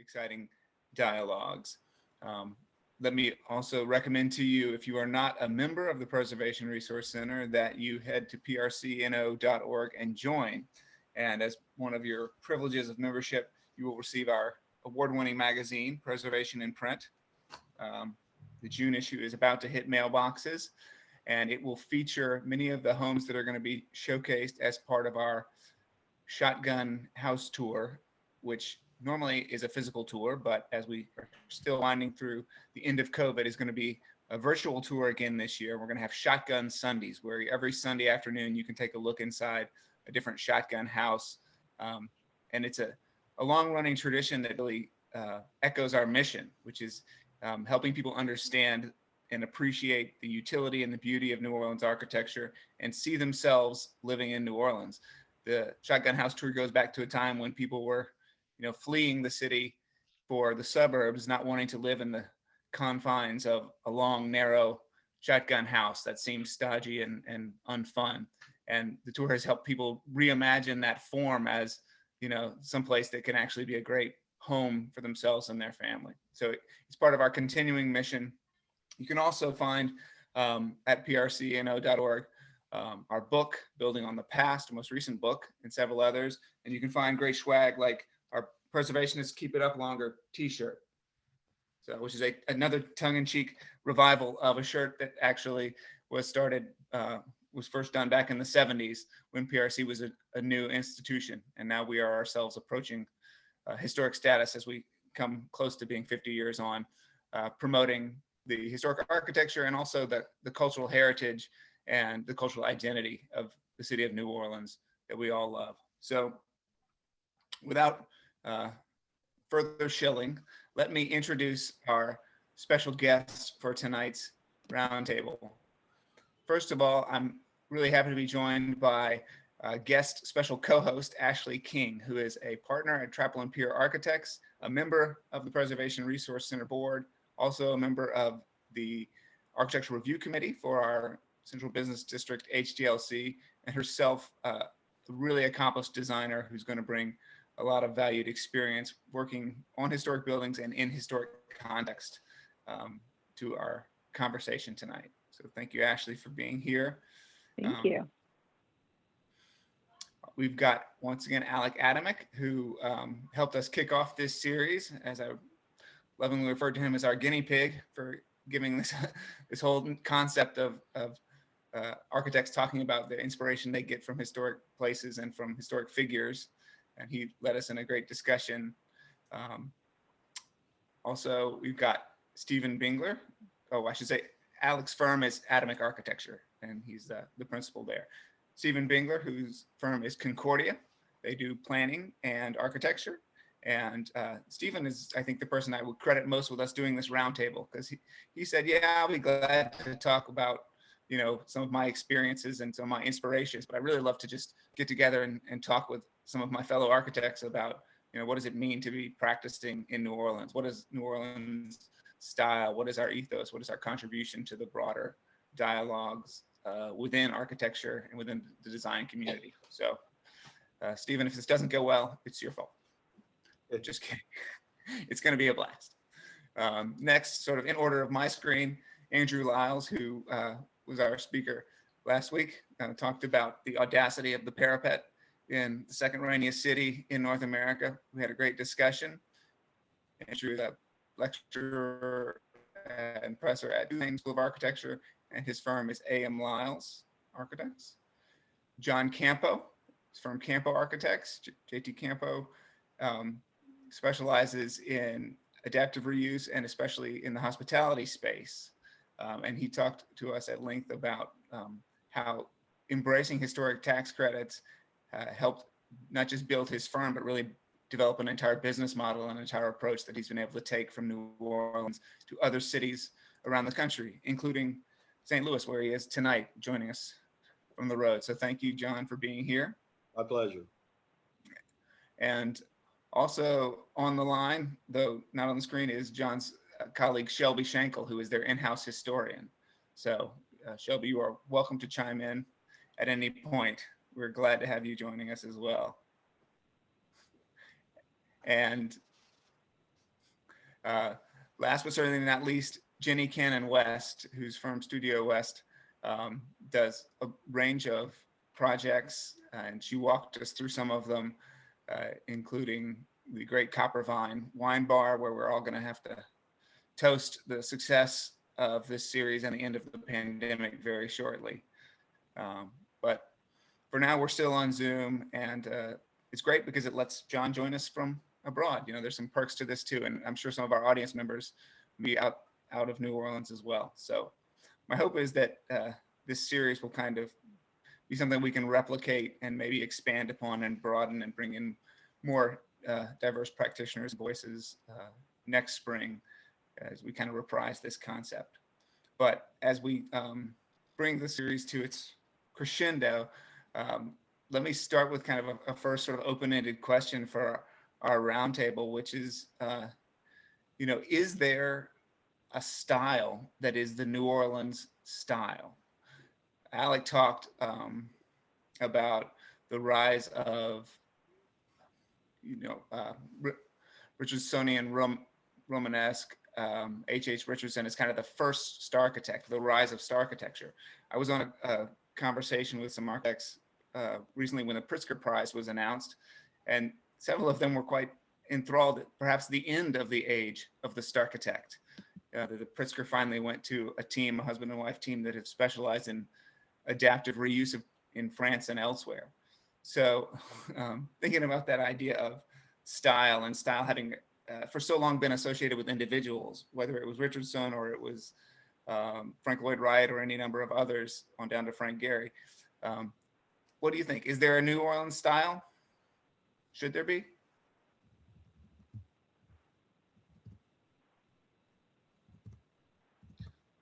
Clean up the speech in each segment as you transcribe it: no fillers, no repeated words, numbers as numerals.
exciting dialogues. Um, Let me also recommend to you, if you are not a member of the Preservation Resource Center, that you head to prcno.org and join. And as one of your privileges of membership, you will receive our award-winning magazine, Preservation in Print. Um, the June issue is about to hit mailboxes, and it will feature many of the homes that are going to be showcased as part of our shotgun house tour, which normally is a physical tour, but as we are still winding through the end of COVID, is going to be a virtual tour again this year. We're going to have Shotgun Sundays, where every Sunday afternoon you can take a look inside a different shotgun house. And it's a long-running tradition that really echoes our mission, which is helping people understand and appreciate the utility and the beauty of New Orleans architecture and see themselves living in New Orleans. The Shotgun House Tour goes back to a time when people were, fleeing the city for the suburbs, not wanting to live in the confines of a long, narrow shotgun house that seemed stodgy and unfun. And the tour has helped people reimagine that form as, someplace that can actually be a great home for themselves and their family. So it's part of our continuing mission. You can also find at prcno.org our book, Building on the Past, our most recent book, and several others. And you can find great swag like our Preservationists Keep It Up Longer t-shirt, so which is another tongue-in-cheek revival of a shirt that actually was first done back in the 70s when PRC was a new institution. And now we are ourselves approaching historic status as we come close to being 50 years on, promoting the historic architecture and also the cultural heritage and the cultural identity of the city of New Orleans that we all love. So without further shilling, let me introduce our special guests for tonight's roundtable. First of all, I'm really happy to be joined by guest special co-host Ashley King, who is a partner at Trappel & Pier Architects, a member of the Preservation Resource Center Board, also a member of the Architectural Review Committee for our Central Business District, HDLC, and herself a really accomplished designer who's going to bring a lot of valued experience working on historic buildings and in historic context to our conversation tonight. So thank you, Ashley, for being here. Thank you. We've got, once again, Alec Adamick, who helped us kick off this series, as I lovingly referred to him as our guinea pig for giving this whole concept of architects talking about the inspiration they get from historic places and from historic figures. And he led us in a great discussion. Also, we've got Stephen Bingler. Oh, I should say Alec's firm is Adamick Architecture, and he's the principal there. Stephen Bingler, whose firm is Concordia. They do planning and architecture. And Stephen is, I think, the person I would credit most with us doing this roundtable, because he said, yeah, I'll be glad to talk about, some of my experiences and some of my inspirations, but I really love to just get together and talk with some of my fellow architects about, what does it mean to be practicing in New Orleans? What is New Orleans style? What is our ethos? What is our contribution to the broader dialogues within architecture and within the design community? So, Stephen, if this doesn't go well, it's your fault. Just kidding. It's going to be a blast. Next, sort of in order of my screen, Andrew Lyles, who was our speaker last week, talked about the audacity of the parapet in the second rainiest city in North America. We had a great discussion. Andrew is a lecturer and professor at Tulane School of Architecture, and his firm is A.M. Lyles Architects. John Campo, his firm Campo Architects, JT Campo, specializes in adaptive reuse and especially in the hospitality space. And he talked to us at length about how embracing historic tax credits helped not just build his firm, but really develop an entire business model and an entire approach that he's been able to take from New Orleans to other cities around the country, including St. Louis, where he is tonight, joining us from the road. So thank you, John, for being here. My pleasure. And also on the line, though not on the screen, is John's colleague, Shelby Schenkel, who is their in-house historian. So Shelby, you are welcome to chime in at any point. We're glad to have you joining us as well. And Uh, Last but certainly not least, Jenny Cannon West, whose firm Studio West does a range of projects, and she walked us through some of them, including the great Copper Vine wine bar, where we're all going to have to toast the success of this series and the end of the pandemic very shortly. But for now, we're still on Zoom, and it's great because it lets John join us from abroad. You know, there's some perks to this too, and I'm sure some of our audience members will be out of New Orleans as well. So my hope is that this series will kind of be something we can replicate and maybe expand upon and broaden and bring in more diverse practitioners' voices next spring as we kind of reprise this concept. But as we bring the series to its crescendo, let me start with kind of a first sort of open-ended question for our roundtable, which is, you know, is there a style that is the New Orleans style? Alec talked about the rise of, you know, Richardsonian Romanesque. H.H. Richardson is kind of the first star architect, the rise of star architecture. I was on a conversation with some architects recently when the Pritzker Prize was announced, and several of them were quite enthralled at perhaps the end of the age of the star architect. The Pritzker finally went to a team, a husband and wife team, that have specialized in adaptive reuse in France and elsewhere. So thinking about that idea of style, and style having for so long been associated with individuals, whether it was Richardson or it was Frank Lloyd Wright or any number of others on down to Frank Gehry. What do you think? Is there a New Orleans style? Should there be?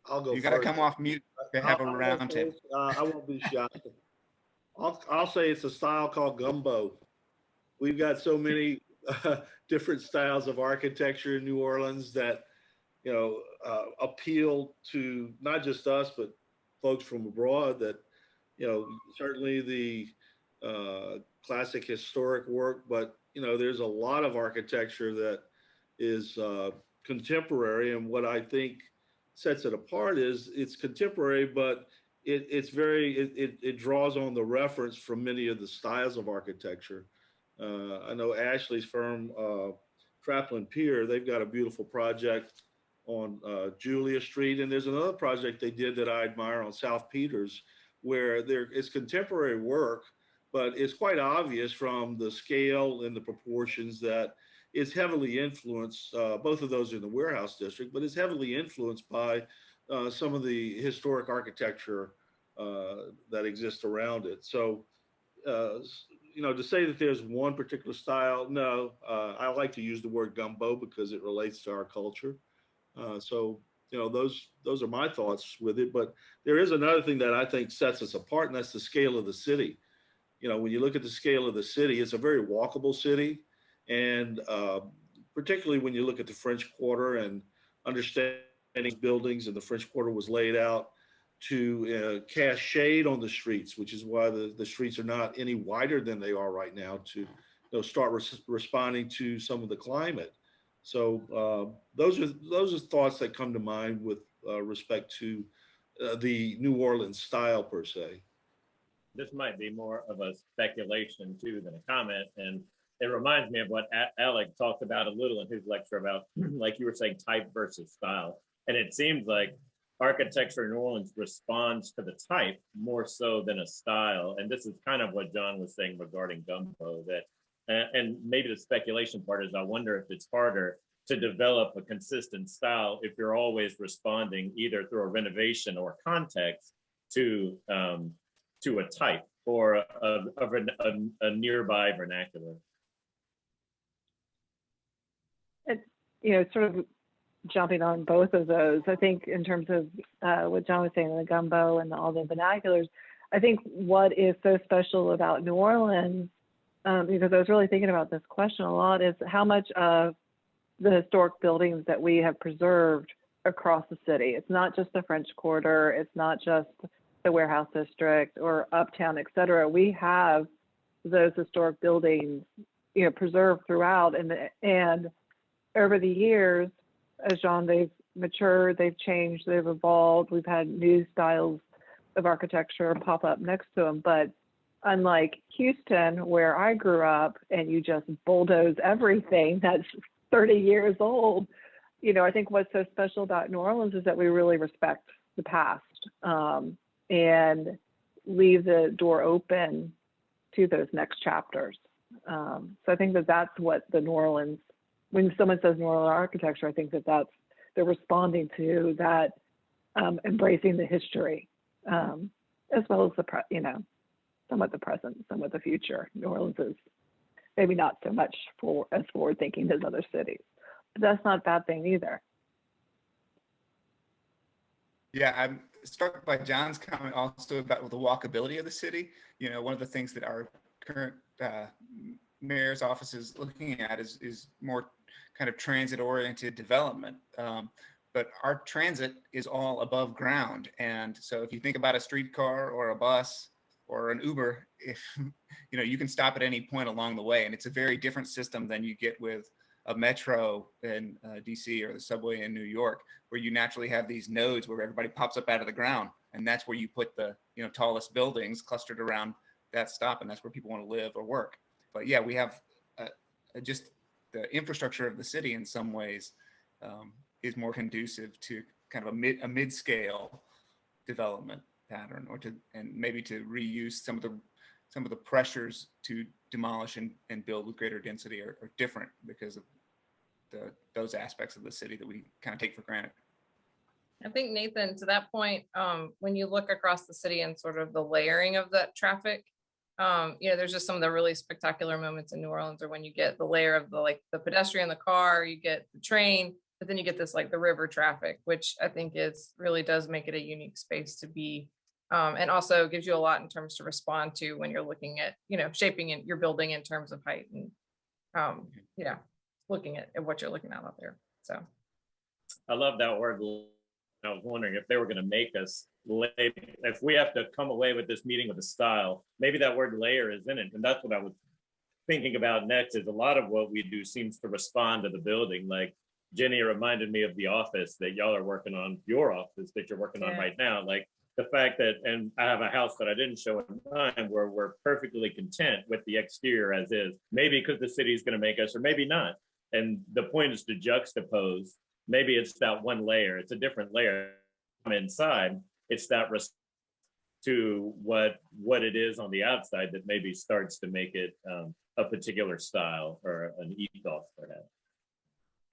I'll go. You got to come off mute to have a roundtable. I won't be shy. I'll say it's a style called gumbo. We've got so many different styles of architecture in New Orleans that, you know, appeal to not just us, but folks from abroad. That, you know, certainly the classic historic work, but, you know, there's a lot of architecture that is contemporary. And what I think sets it apart is it's contemporary, but it draws on the reference from many of the styles of architecture. I know Ashley's firm, Traplin Pier, they've got a beautiful project on Julia Street. And there's another project they did that I admire on South Peters, where it's contemporary work, but it's quite obvious from the scale and the proportions that it's heavily influenced, both of those in the warehouse district, but it's heavily influenced by some of the historic architecture that exists around it. So, you know, to say that there's one particular style, no, I like to use the word gumbo because it relates to our culture. So, you know, those are my thoughts with it. But there is another thing that I think sets us apart, and that's the scale of the city. You know, when you look at the scale of the city, it's a very walkable city. And particularly when you look at the French Quarter and understanding buildings, and the French Quarter was laid out to cast shade on the streets, which is why the streets are not any wider than they are right now, to, you know, start responding to some of the climate. So those are thoughts that come to mind with respect to the New Orleans style per se. This might be more of a speculation too than a comment, and it reminds me of what Alec talked about a little in his lecture about, like you were saying, type versus style. And it seems like architecture in New Orleans responds to the type more so than a style. And this is kind of what John was saying regarding gumbo, that, and maybe the speculation part is, I wonder if it's harder to develop a consistent style if you're always responding either through a renovation or context to a type or a nearby vernacular. It's, you know, sort of jumping on both of those. I think in terms of what John was saying, the gumbo and all the vernaculars, I think what is so special about New Orleans, because I was really thinking about this question a lot, is how much of the historic buildings that we have preserved across the city. It's not just the French Quarter, it's not just the warehouse district or uptown, et cetera. We have those historic buildings, you know, preserved throughout, and over the years, as John, they've matured, they've changed, they've evolved. We've had new styles of architecture pop up next to them. But unlike Houston, where I grew up, and you just bulldoze everything that's 30 years old, I think what's so special about New Orleans is that we really respect the past, and leave the door open to those next chapters. So I think that that's what the New Orleans, when someone says New Orleans architecture, I think that they're responding to that, embracing the history, as well as somewhat the present, somewhat the future. New Orleans is maybe not so much as forward thinking as other cities, but that's not a bad thing either. Yeah, I'm struck by John's comment also about the walkability of the city. One of the things that our current mayor's office is looking at is more kind of transit-oriented development. But our transit is all above ground. And so if you think about a streetcar or a bus or an Uber, if you can stop at any point along the way. And it's a very different system than you get with a metro in DC or the subway in New York, where you naturally have these nodes where everybody pops up out of the ground. And that's where you put the tallest buildings clustered around that stop. And that's where people want to live or work. But yeah, we have just the infrastructure of the city in some ways is more conducive to kind of a mid-scale development pattern, and maybe to reuse some of the pressures to demolish and build with greater density are different because of those aspects of the city that we kind of take for granted. I think, Nathan, to that point, when you look across the city and sort of the layering of that traffic, there's just some of the really spectacular moments in New Orleans, or when you get the layer of the pedestrian, the car, you get the train, but then you get this the river traffic, which I think really does make it a unique space to be, and also gives you a lot in terms to respond to when you're looking at shaping your building in terms of height and looking at what you're looking at out there. So I love that word. I was wondering if they were going to make us if we have to come away with this meeting with a style, maybe that word layer is in it. And that's what I was thinking about next, is a lot of what we do seems to respond to the building. Like Jenny reminded me of the office that y'all are working on, your office that you're working on right now. Like the fact that, and I have a house that I didn't show in time where we're perfectly content with the exterior as is, maybe because the city is going to make us, or maybe not. And the point is to juxtapose. Maybe it's that one layer, it's a different layer inside. It's that to what it is on the outside that maybe starts to make it a particular style or an ethos perhaps.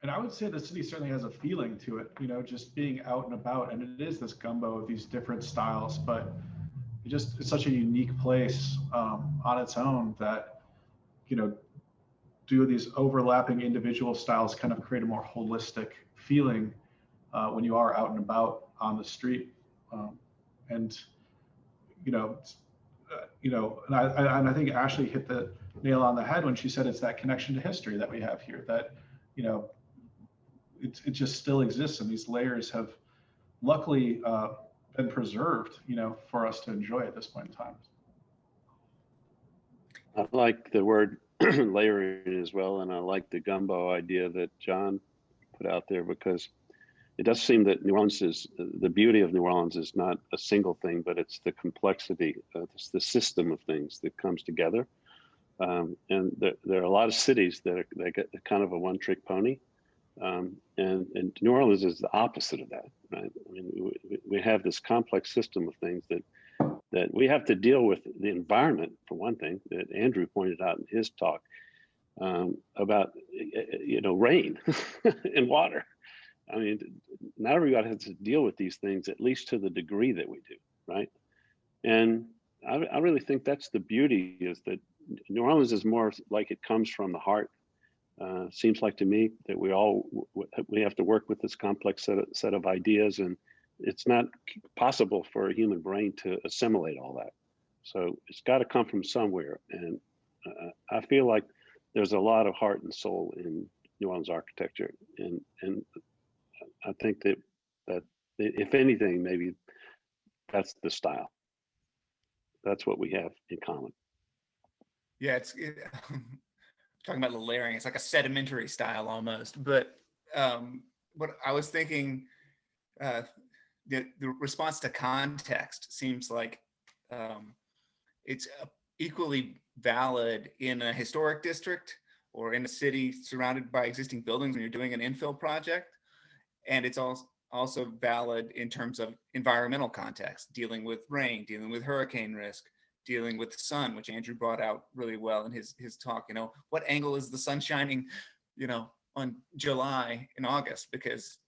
And I would say the city certainly has a feeling to it, just being out and about, and it is this gumbo of these different styles, but it's such a unique place on its own that, do these overlapping individual styles kind of create a more holistic feeling when you are out and about on the street. And I think Ashley hit the nail on the head when she said it's that connection to history that we have here, that, it just still exists, and these layers have luckily been preserved, for us to enjoy at this point in time. I like the word layering as well, and I like the gumbo idea that John put out there, because it does seem that the beauty of New Orleans is not a single thing, but it's the complexity, it's the system of things that comes together. And there are a lot of cities that get kind of a one-trick pony, and New Orleans is the opposite of that, right? I mean, we have this complex system of things that we have to deal with. The environment, for one thing, that Andrew pointed out in his talk about rain and water. I mean, not everybody has to deal with these things, at least to the degree that we do, right? And I really think that's the beauty, is that New Orleans is more like it comes from the heart. Seems like to me that we have to work with this complex set of ideas, and it's not possible for a human brain to assimilate all that. So it's got to come from somewhere. And I feel like there's a lot of heart and soul in New Orleans architecture. And I think that if anything, maybe that's the style. That's what we have in common. Yeah, talking about the layering, it's like a sedimentary style almost, but what I was thinking, the response to context seems like it's equally valid in a historic district or in a city surrounded by existing buildings when you're doing an infill project. And it's also valid in terms of environmental context, dealing with rain, dealing with hurricane risk, dealing with the sun, which Andrew brought out really well in his talk. You know, what angle is the sun shining, you know, on July and August? Because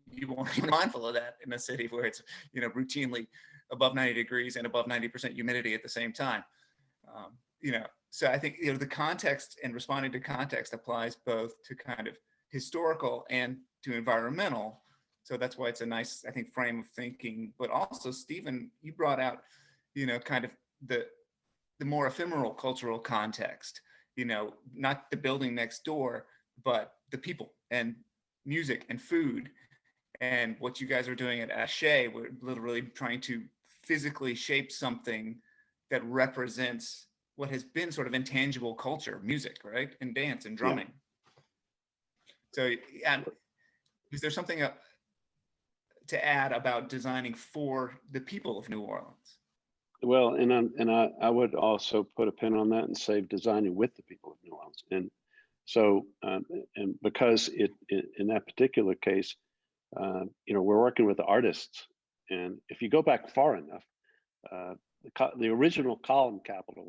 you won't be mindful of that in a city where it's, you know, routinely above 90 degrees and above 90% humidity at the same time. You know, so I think, you know, the context and responding to context applies both to kind of historical and to environmental. So that's why it's a nice, I think, frame of thinking. But also, Stephen, you brought out, you know, kind of the more ephemeral cultural context, you know, not the building next door, but the people and music and food. And what you guys are doing at Ashe, we're literally trying to physically shape something that represents what has been sort of intangible culture, music, right? And dance and drumming. Yeah. So, and is there something to add about designing for the people of New Orleans? Well, and I would also put a pin on that and say designing with the people of New Orleans. And so, and because in that particular case, you know, we're working with the artists, and if you go back far enough, the original column capital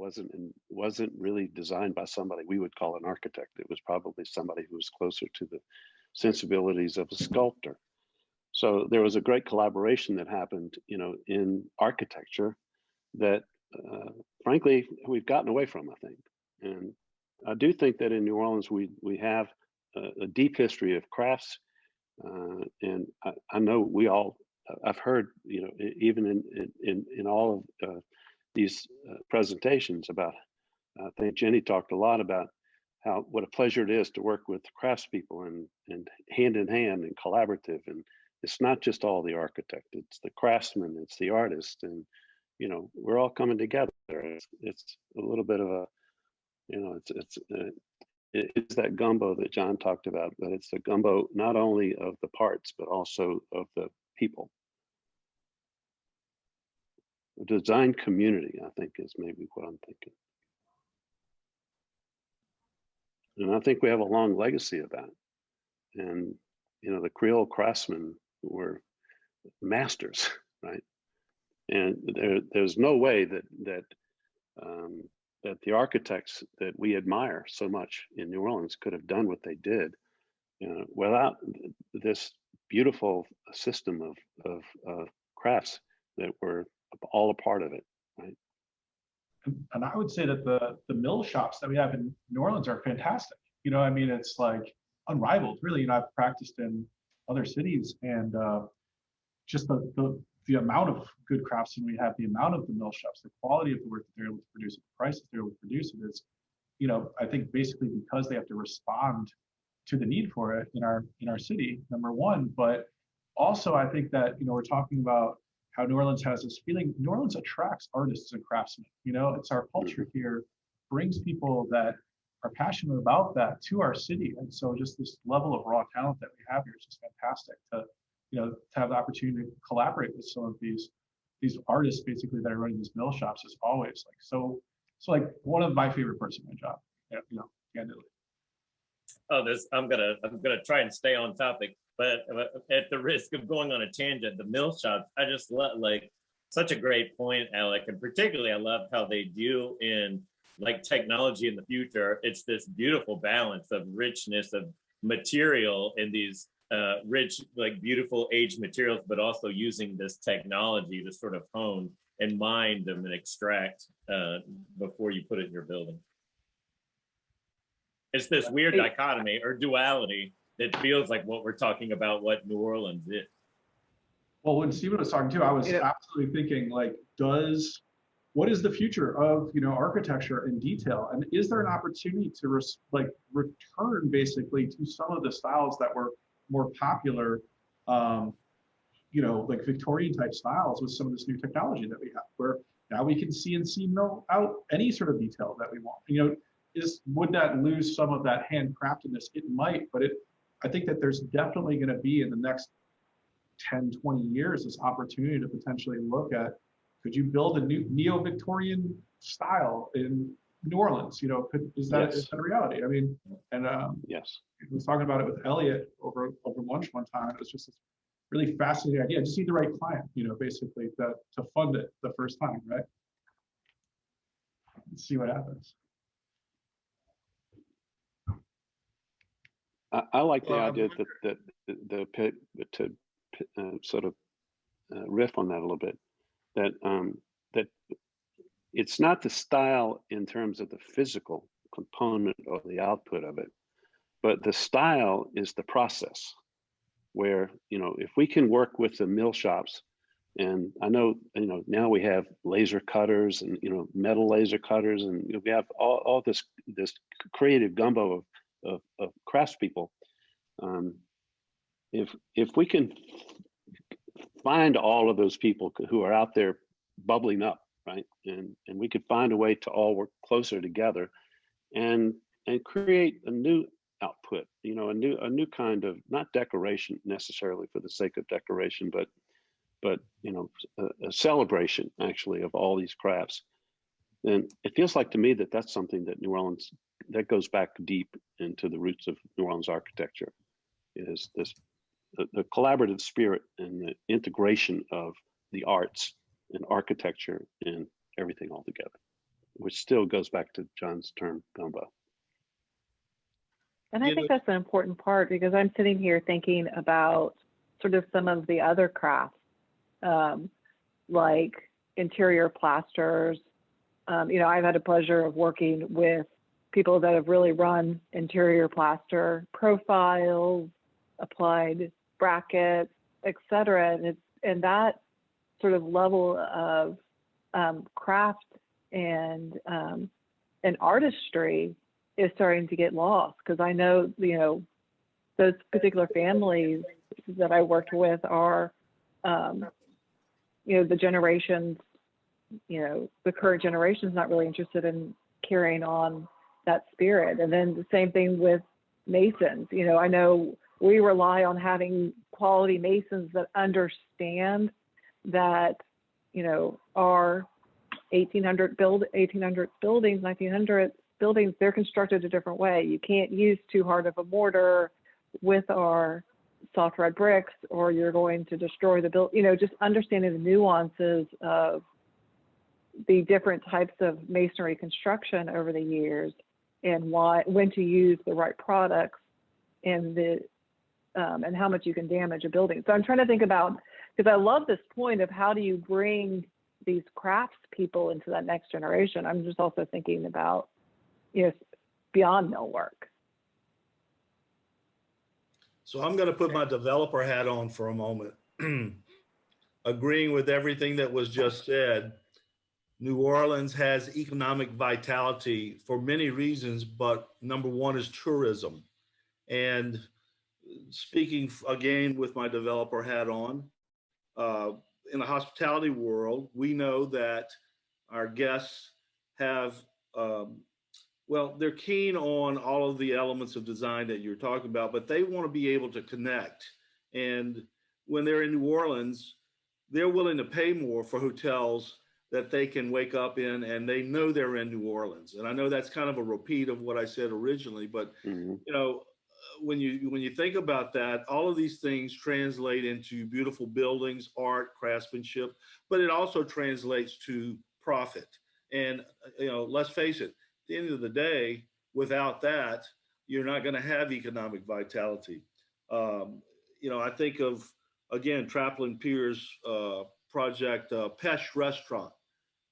wasn't really designed by somebody we would call an architect. It was probably somebody who was closer to the sensibilities of a sculptor. So there was a great collaboration that happened, you know, in architecture that, frankly, we've gotten away from, I think. And I do think that in New Orleans we have a deep history of crafts, and I know we all. I've heard, you know, even in all of these presentations about. I think Jenny talked a lot about what a pleasure it is to work with craftspeople and hand in hand and collaborative. And it's not just all the architect; it's the craftsman, it's the artist, and you know, we're all coming together. It's a little bit of a, you know, it's that gumbo that John talked about, but it's the gumbo not only of the parts but also of the people. The design community, I think, is maybe what I'm thinking. And I think we have a long legacy of that. And, you know, the Creole craftsmen were masters, right? And there's no way that the architects that we admire so much in New Orleans could have done what they did, you know, without this beautiful system of crafts that were all a part of it, right? And I would say that the mill shops that we have in New Orleans are fantastic. You know, I mean, it's like unrivaled, really. You know, I've practiced in other cities, and just the amount of good craftsmen we have, the amount of the mill shops, the quality of the work that they're able to produce, the prices they're able to produce it is, you know, I think basically because they have to respond to the need for it in our city, number one. But also, I think that, you know, we're talking about how New Orleans has this feeling. New Orleans attracts artists and craftsmen. You know, it's our culture here brings people that are passionate about that to our city. And so just this level of raw talent that we have here is just fantastic to, you know, to have the opportunity to collaborate with some of these artists basically that are running these mill shops is always like so like one of my favorite parts of my job. Yeah, you know, candidly. Oh, I'm gonna try and stay on topic, but at the risk of going on a tangent, the mill shops, I just love, like, such a great point, Alec, and particularly I love how they deal in like technology in the future. It's this beautiful balance of richness of material in these rich, like beautiful aged materials, but also using this technology to sort of hone and mine them and extract before you put it in your building. It's this weird dichotomy or duality that feels like what we're talking about, what New Orleans is. Well, when Stephen was talking too, I was absolutely thinking, like, what is the future of, you know, architecture in detail? And is there an opportunity to return basically to some of the styles that were more popular, you know, like Victorian type styles with some of this new technology that we have, where now we can CNC mill out any sort of detail that we want. You know, would that lose some of that handcraftedness? It might, but I think that there's definitely going to be in the next 10, 20 years, this opportunity to potentially look at, could you build a new neo-Victorian style in New Orleans? You know, is that a reality? I mean, and Yes. I was talking about it with Elliot over lunch one time. It was just this really fascinating idea. Just need the right client, you know, basically to fund it the first time, right? Let's see what happens. I like the idea that sort of riff on that a little bit, that that it's not the style in terms of the physical component or the output of it, but the style is the process. Where, you know, if we can work with the mill shops, and I know, you know, now we have laser cutters and, you know, metal laser cutters, and, you know, we have all this creative gumbo of craftspeople. If we can find all of those people who are out there bubbling up, right, and we could find a way to all work closer together and create a new output, you know, a new kind of, not decoration necessarily for the sake of decoration, but you know, a celebration actually of all these crafts. And it feels like to me that that's something that New Orleans, that goes back deep into the roots of New Orleans architecture, is this the collaborative spirit and the integration of the arts and architecture and everything all together, which still goes back to John's term gumbo. And I think that's an important part, because I'm sitting here thinking about sort of some of the other crafts, like interior plasters. You know, I've had the pleasure of working with people that have really run interior plaster profiles, applied brackets, et cetera. And that sort of level of craft and artistry is starting to get lost, because I know, you know, those particular families that I worked with are, you know, the generations, you know, the current generation is not really interested in carrying on that spirit. And then the same thing with masons. You know, I know we rely on having quality masons that understand that, you know, our 1800 buildings, 1900 buildings, they're constructed a different way. You can't use too hard of a mortar with our soft red bricks, or you're going to destroy the build. You know, just understanding the nuances of the different types of masonry construction over the years, and when to use the right products, and and how much you can damage a building. So I'm trying to think about, because I love this point of how do you bring these crafts people into that next generation. I'm just also thinking about, you know, beyond millwork. So I'm going to put my developer hat on for a moment. Agreeing with everything that was just said, New Orleans has economic vitality for many reasons, but number one is tourism. And speaking again with my developer hat on, in the hospitality world, we know that our guests have, well, they're keen on all of the elements of design that you're talking about, but they want to be able to connect. And when they're in New Orleans, they're willing to pay more for hotels that they can wake up in, and they know they're in New Orleans. And I know that's kind of a repeat of what I said originally, but you know, when you think about that, all of these things translate into beautiful buildings, art, craftsmanship, but it also translates to profit. And you know, let's face it, at the end of the day, without that, you're not going to have economic vitality. You know, I think of, again, Traplin Pier's project, Pesh Restaurant.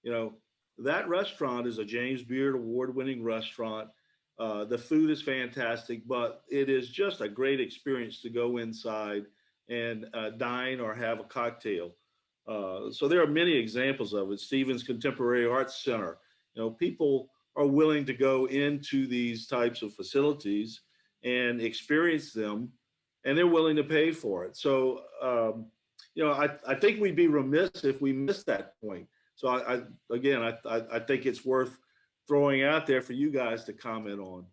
You know, that restaurant is a James Beard award-winning restaurant. The food is fantastic, but it is just a great experience to go inside and dine or have a cocktail. So there are many examples of it. Stevens Contemporary Arts Center. You know, people are willing to go into these types of facilities and experience them, and they're willing to pay for it. So, you know, I think we'd be remiss if we missed that point. So I think it's worth throwing out there for you guys to comment on.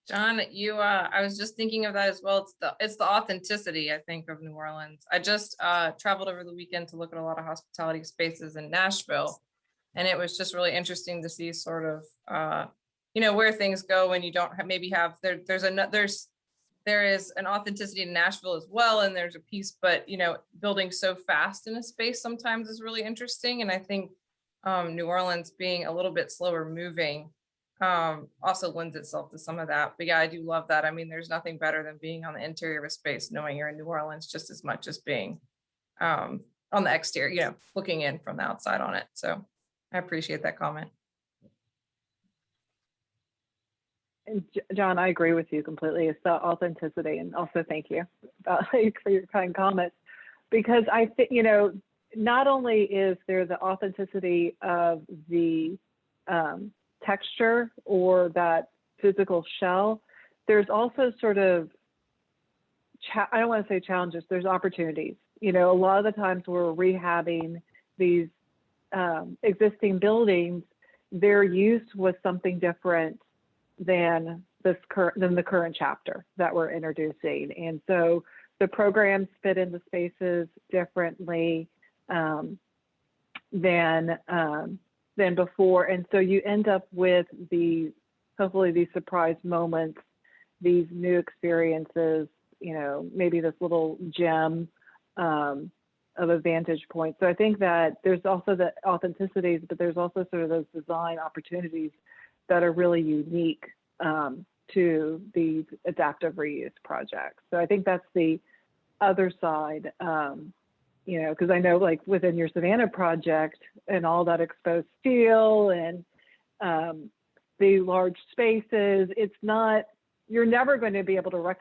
John, I was just thinking of that as well. It's the authenticity, I think, of New Orleans. I just traveled over the weekend to look at a lot of hospitality spaces in Nashville, and it was just really interesting to see sort of, where things go when you don't maybe have there is an authenticity in Nashville as well, and there's a piece, but building so fast in a space sometimes is really interesting, and I think New Orleans being a little bit slower moving also lends itself to some of that. But yeah, I do love that. I mean, there's nothing better than being on the interior of a space, knowing you're in New Orleans just as much as being on the exterior, looking in from the outside on it. So I appreciate that comment. And John, I agree with you completely. It's the authenticity, and also thank you for your kind comments, because I think, not only is there the authenticity of the texture or that physical shell, there's also sort of, I don't want to say challenges, there's opportunities. A lot of the times we're rehabbing these existing buildings, their use was something different than the current chapter that we're introducing. And so the programs fit into spaces differently than before. And so you end up with hopefully these surprise moments, these new experiences, maybe this little gem of a vantage point. So I think that there's also the authenticities, but there's also sort of those design opportunities that are really unique to these adaptive reuse projects. So I think that's the other side, because I know, like, within your Savannah project and all that exposed steel and the large spaces, you're never going to be able to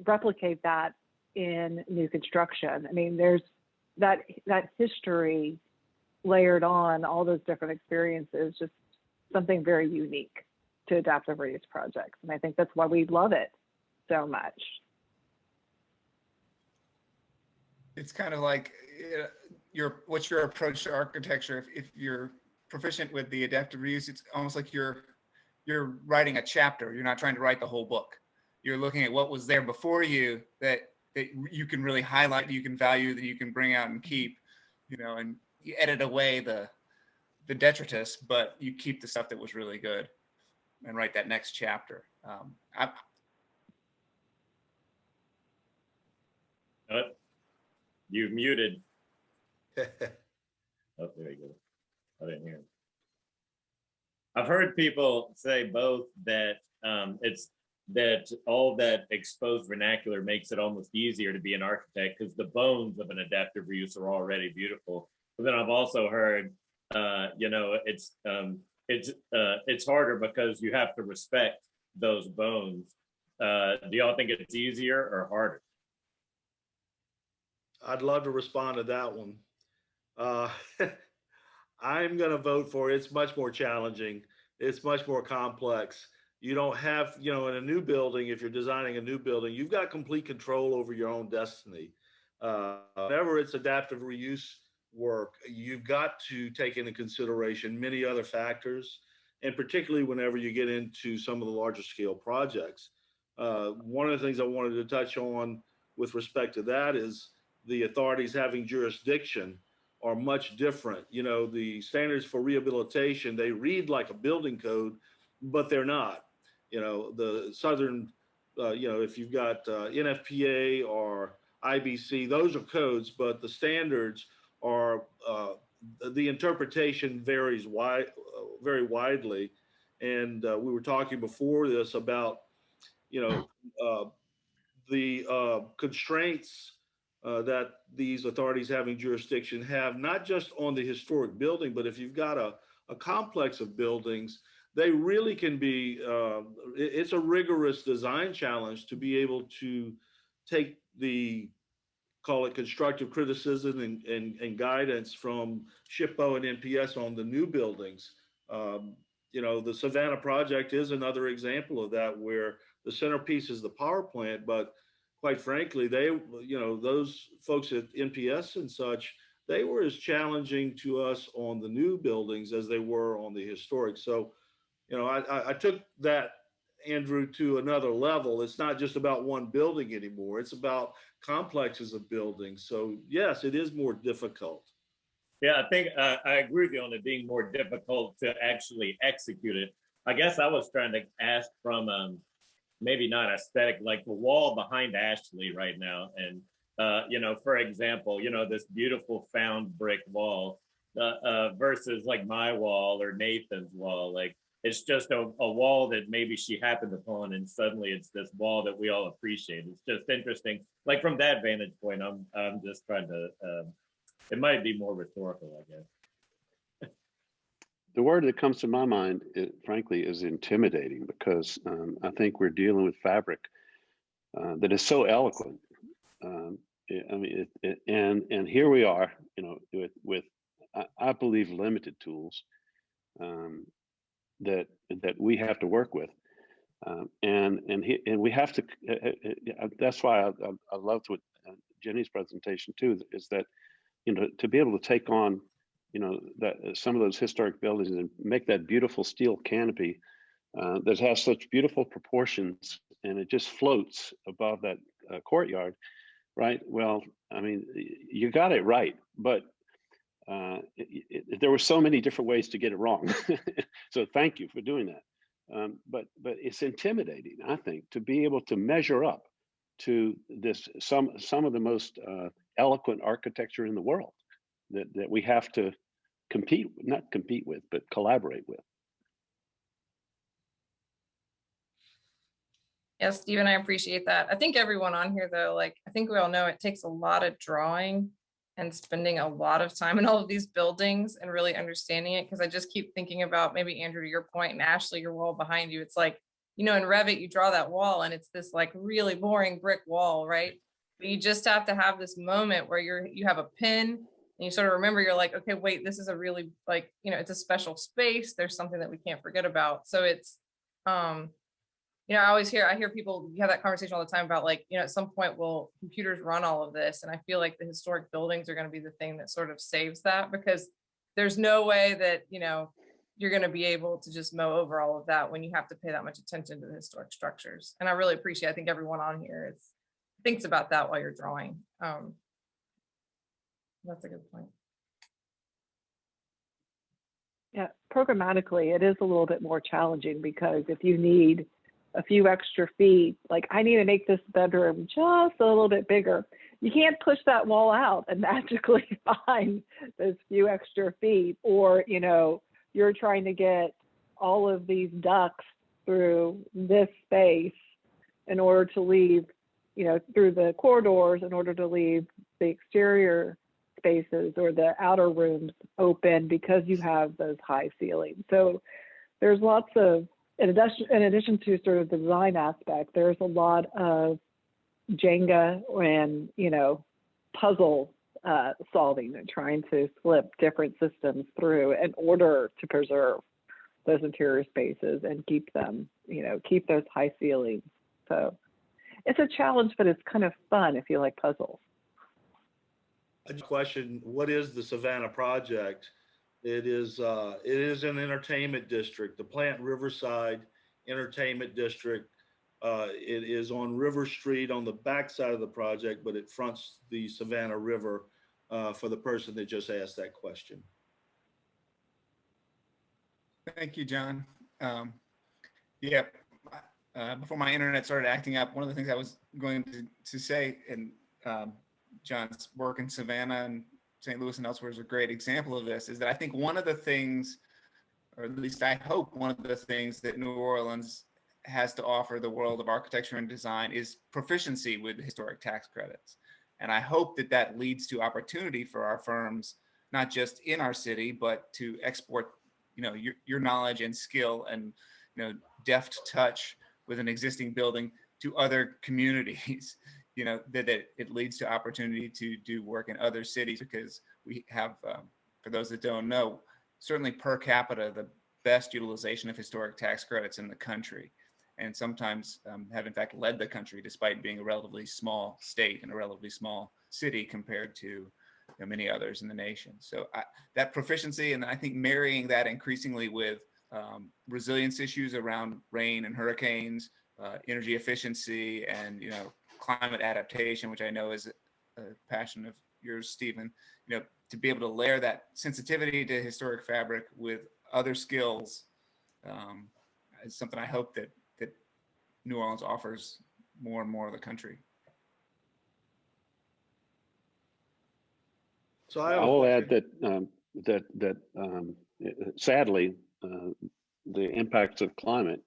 replicate that in new construction. I mean, there's that history layered on all those different experiences, just something very unique to adaptive reuse projects. And I think that's why we love it so much. It's kind of like what's your approach to architecture? If you're proficient with the adaptive reuse, it's almost like you're writing a chapter. You're not trying to write the whole book. You're looking at what was there before you that you can really highlight, that you can value, that you can bring out and keep, and you edit away the detritus, but you keep the stuff that was really good and write that next chapter. You've muted. Oh, there you go. I didn't hear. I've heard people say both that it's that all that exposed vernacular makes it almost easier to be an architect because the bones of an adaptive reuse are already beautiful. But then I've also heard, it's harder because you have to respect those bones. Do y'all think it's easier or harder? I'd love to respond to that one. I'm going to vote for it's much more challenging. It's much more complex. You don't have, in a new building, if you're designing a new building, you've got complete control over your own destiny. Whenever it's adaptive reuse work, you've got to take into consideration many other factors, and particularly whenever you get into some of the larger scale projects. One of the things I wanted to touch on with respect to that is the authorities having jurisdiction are much different. The standards for rehabilitation, they read like a building code, but they're not. The Southern, if you've got NFPA or IBC, those are codes, but the standards are, the interpretation varies very widely. And we were talking before this about, the constraints that these authorities having jurisdiction have, not just on the historic building, but if you've got a complex of buildings, they really can be, it's a rigorous design challenge to be able to take call it constructive criticism and guidance from SHPO and NPS on the new buildings. The Savannah project is another example of that, where the centerpiece is the power plant, but quite frankly, those folks at NPS and such, they were as challenging to us on the new buildings as they were on the historic. So, I took that Andrew, to another level. It's not just about one building anymore. It's about complexes of buildings. So yes, it is more difficult. Yeah, I think I agree with you on it being more difficult to actually execute it. I guess I was trying to ask from maybe not aesthetic, like the wall behind Ashley right now. And, you know, for example, you know, this beautiful found brick wall versus like my wall or Nathan's wall. Like, it's just a wall that maybe she happened upon, and suddenly it's this wall that we all appreciate. It's just interesting. Like from that vantage point, I'm just trying to, it might be more rhetorical, I guess. The word that comes to my mind, frankly, is intimidating, because I think we're dealing with fabric that is so eloquent. I mean, and here we are, you know, with I believe limited tools that we have to work with, and we have to. That's why I loved what Jenny's presentation too, is that, you know, to be able to take on, you know, that some of those historic buildings and make that beautiful steel canopy that has such beautiful proportions, and it just floats above that courtyard, right? Well, I mean, you got it right, but there were so many different ways to get it wrong. So thank you for doing that. But it's intimidating, I think, to be able to measure up to this some of the most eloquent architecture in the world that we have to not compete with, but collaborate with. Yes, Stephen, I appreciate that. I think everyone on here, though, like, I think we all know it takes a lot of drawing and spending a lot of time in all of these buildings and really understanding it. Because I just keep thinking about, maybe Andrew, to your point, and Ashley, your wall behind you. It's like, you know, in Revit, you draw that wall and it's this like really boring brick wall, right? But you just have to have this moment where you have a pin and you sort of remember, you're like, okay, wait, this is a really, like, you know, it's a special space. There's something that we can't forget about. So it's, you know, I hear people, you have that conversation all the time about, like, you know, at some point will computers run all of this? And I feel like the historic buildings are going to be the thing that sort of saves that, because there's no way that, you know, you're going to be able to just mow over all of that when you have to pay that much attention to the historic structures. And I really appreciate, I think everyone on here thinks about that while you're drawing. That's a good point. Yeah, programmatically, it is a little bit more challenging, because if you need a few extra feet, like, I need to make this bedroom just a little bit bigger, you can't push that wall out and magically find those few extra feet. Or, you know, you're trying to get all of these ducts through this space in order to leave, you know, through the corridors in order to leave the exterior spaces or the outer rooms open, because you have those high ceilings. So there's lots of, in addition to sort of the design aspect, there's a lot of Jenga and, you know, puzzle solving and trying to slip different systems through in order to preserve those interior spaces and keep them, you know, keep those high ceilings. So it's a challenge, but it's kind of fun if you like puzzles. A question: what is the Savannah project? It is an entertainment district, the Plant Riverside Entertainment District. It is on River Street on the back side of the project, but it fronts the Savannah River, for the person that just asked that question. Thank you, John. Yeah, before my internet started acting up, one of the things I was going to say, and John's work in Savannah and St. Louis and elsewhere is a great example of this, is that I think one of the things, or at least I hope one of the things that New Orleans has to offer the world of architecture and design is proficiency with historic tax credits. And I hope that that leads to opportunity for our firms, not just in our city, but to export, you know, your knowledge and skill and, you know, deft touch with an existing building to other communities. You know, that it leads to opportunity to do work in other cities, because we have, for those that don't know, certainly per capita, the best utilization of historic tax credits in the country, and sometimes have in fact led the country, despite being a relatively small state and a relatively small city compared to, you know, many others in the nation. So that proficiency, and I think marrying that increasingly with resilience issues around rain and hurricanes, energy efficiency, and climate adaptation, which I know is a passion of yours, Stephen. To be able to layer that sensitivity to historic fabric with other skills is something I hope that New Orleans offers more and more of the country. So I will add that sadly, the impacts of climate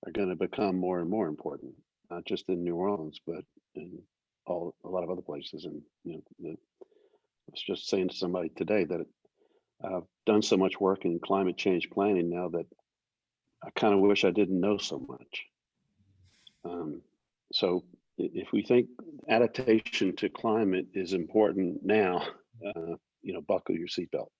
are going to become more and more important, not just in New Orleans, but in a lot of other places. And I was just saying to somebody today that I've done so much work in climate change planning now that I kind of wish I didn't know so much. So if we think adaptation to climate is important now, buckle your seatbelt.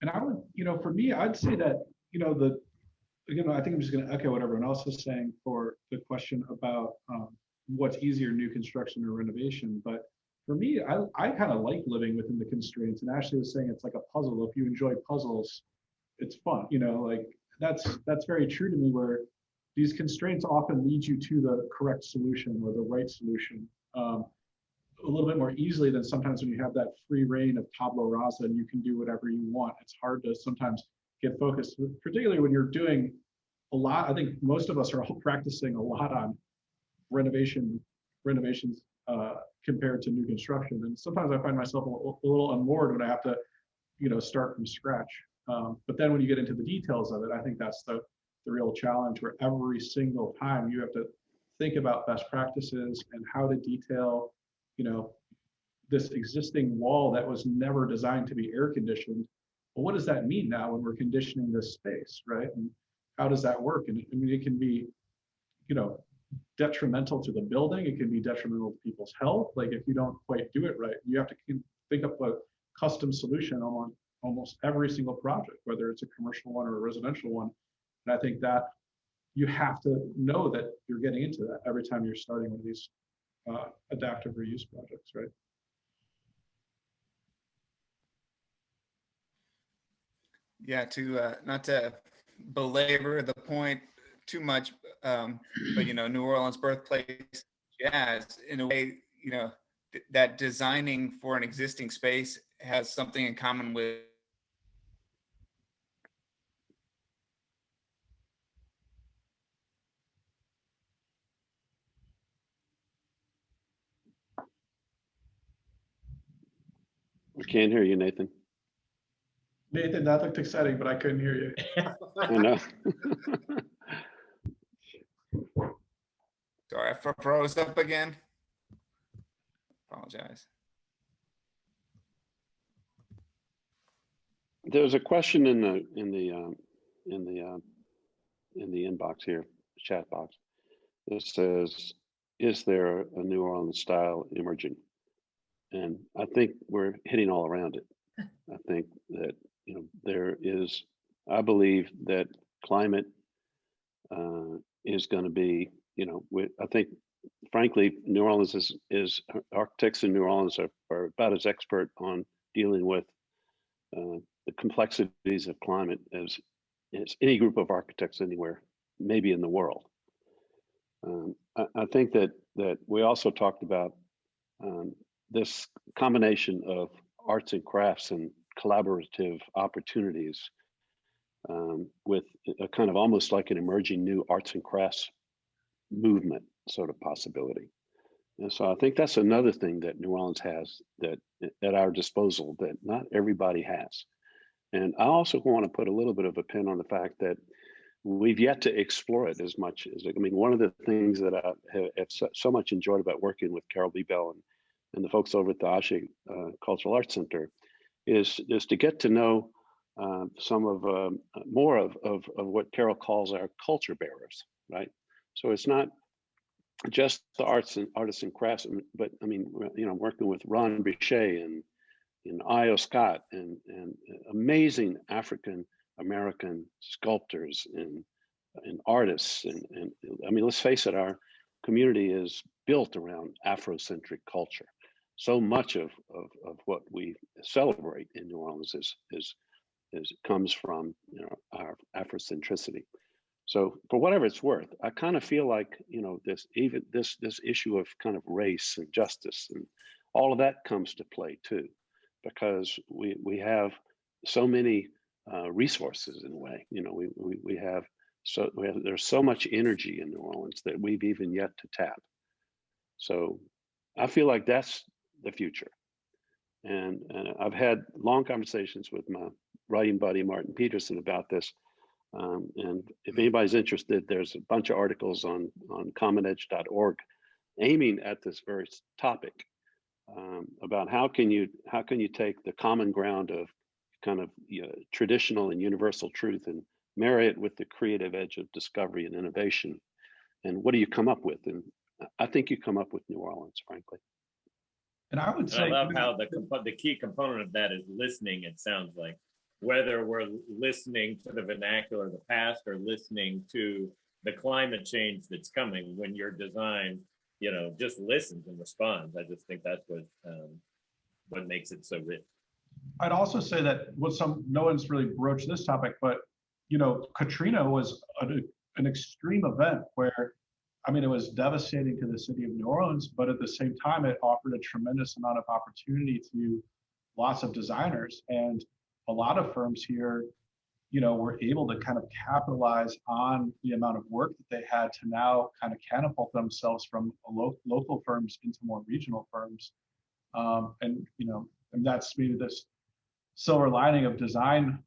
And I would, for me, I'd say that, I think I'm just going to echo what everyone else is saying for the question about what's easier, new construction or renovation. But for me, I kind of like living within the constraints. And Ashley was saying it's like a puzzle. If you enjoy puzzles, it's fun. Like that's very true to me, where these constraints often lead you to the correct solution or the right solution a little bit more easily than sometimes when you have that free reign of tabula rasa and you can do whatever you want. It's hard to sometimes get focused, particularly when you're doing a lot. I think most of us are all practicing a lot on renovations compared to new construction. And sometimes I find myself a little unmoored when I have to, start from scratch. But then when you get into the details of it, I think that's the real challenge, where every single time you have to think about best practices and how to detail, this existing wall that was never designed to be air conditioned. Well, what does that mean now when we're conditioning this space, right? And how does that work? And I mean, it can be, detrimental to the building. It can be detrimental to people's health. Like if you don't quite do it right, you have to think up a custom solution on almost every single project, whether it's a commercial one or a residential one. And I think that you have to know that you're getting into that every time you're starting one of these adaptive reuse projects, right? Yeah, to not to belabor the point too much, but New Orleans, birthplace jazz, in a way, that designing for an existing space has something in common with We can't hear you, Nathan. Nathan, that looked exciting, but I couldn't hear you. I know. Sorry, I froze up again. Apologize. There's a question in the inbox here, chat box. It says, "Is there a New Orleans style emerging?" And I think we're hitting all around it. I think that there is. I believe that climate is going to be. I think, frankly, New Orleans is architects in New Orleans are about as expert on dealing with the complexities of climate as any group of architects anywhere, maybe in the world. I think that we also talked about this combination of arts and crafts and collaborative opportunities with a kind of almost like an emerging new arts and crafts movement sort of possibility. And so I think that's another thing that New Orleans has that at our disposal that not everybody has. And I also want to put a little bit of a pin on the fact that we've yet to explore it as much as, one of the things that I have so much enjoyed about working with Carol B. Bell and the folks over at the Ashe Cultural Arts Center is to get to know some of more of what Carol calls our culture bearers, right? So it's not just the arts and crafts, but working with Ron Bichet and Io Scott and amazing African American sculptors and artists and let's face it, our community is built around Afrocentric culture. so much of what we celebrate in New Orleans is comes from, you know, our Afrocentricity. So for whatever it's worth, I kind of feel like, you know, this issue of kind of race and justice and all of that comes to play too, because we have so many resources in a way. You know, there's so much energy in New Orleans that we've even yet to tap. So I feel like that's the future. And I've had long conversations with my writing buddy Martin Peterson about this. And if anybody's interested, there's a bunch of articles on culminates.org aiming at this very topic, about how can you take the common ground of kind of, you know, traditional and universal truth and marry it with the creative edge of discovery and innovation, and what do you come up with? And I think you come up with New Orleans, frankly. And I would And say, I love how the key component of that is listening. It sounds like, whether we're listening to the vernacular of the past or listening to the climate change that's coming, when your design, you know, just listens and responds. I just think that's what makes it so rich. I'd also say that no one's really broached this topic, but, you know, Katrina was an extreme event where, I mean, it was devastating to the city of New Orleans, but at the same time, it offered a tremendous amount of opportunity to lots of designers. And a lot of firms here, you know, were able to kind of capitalize on the amount of work that they had to now kind of catapult themselves from local firms into more regional firms. And, you know, and that's maybe this silver lining of design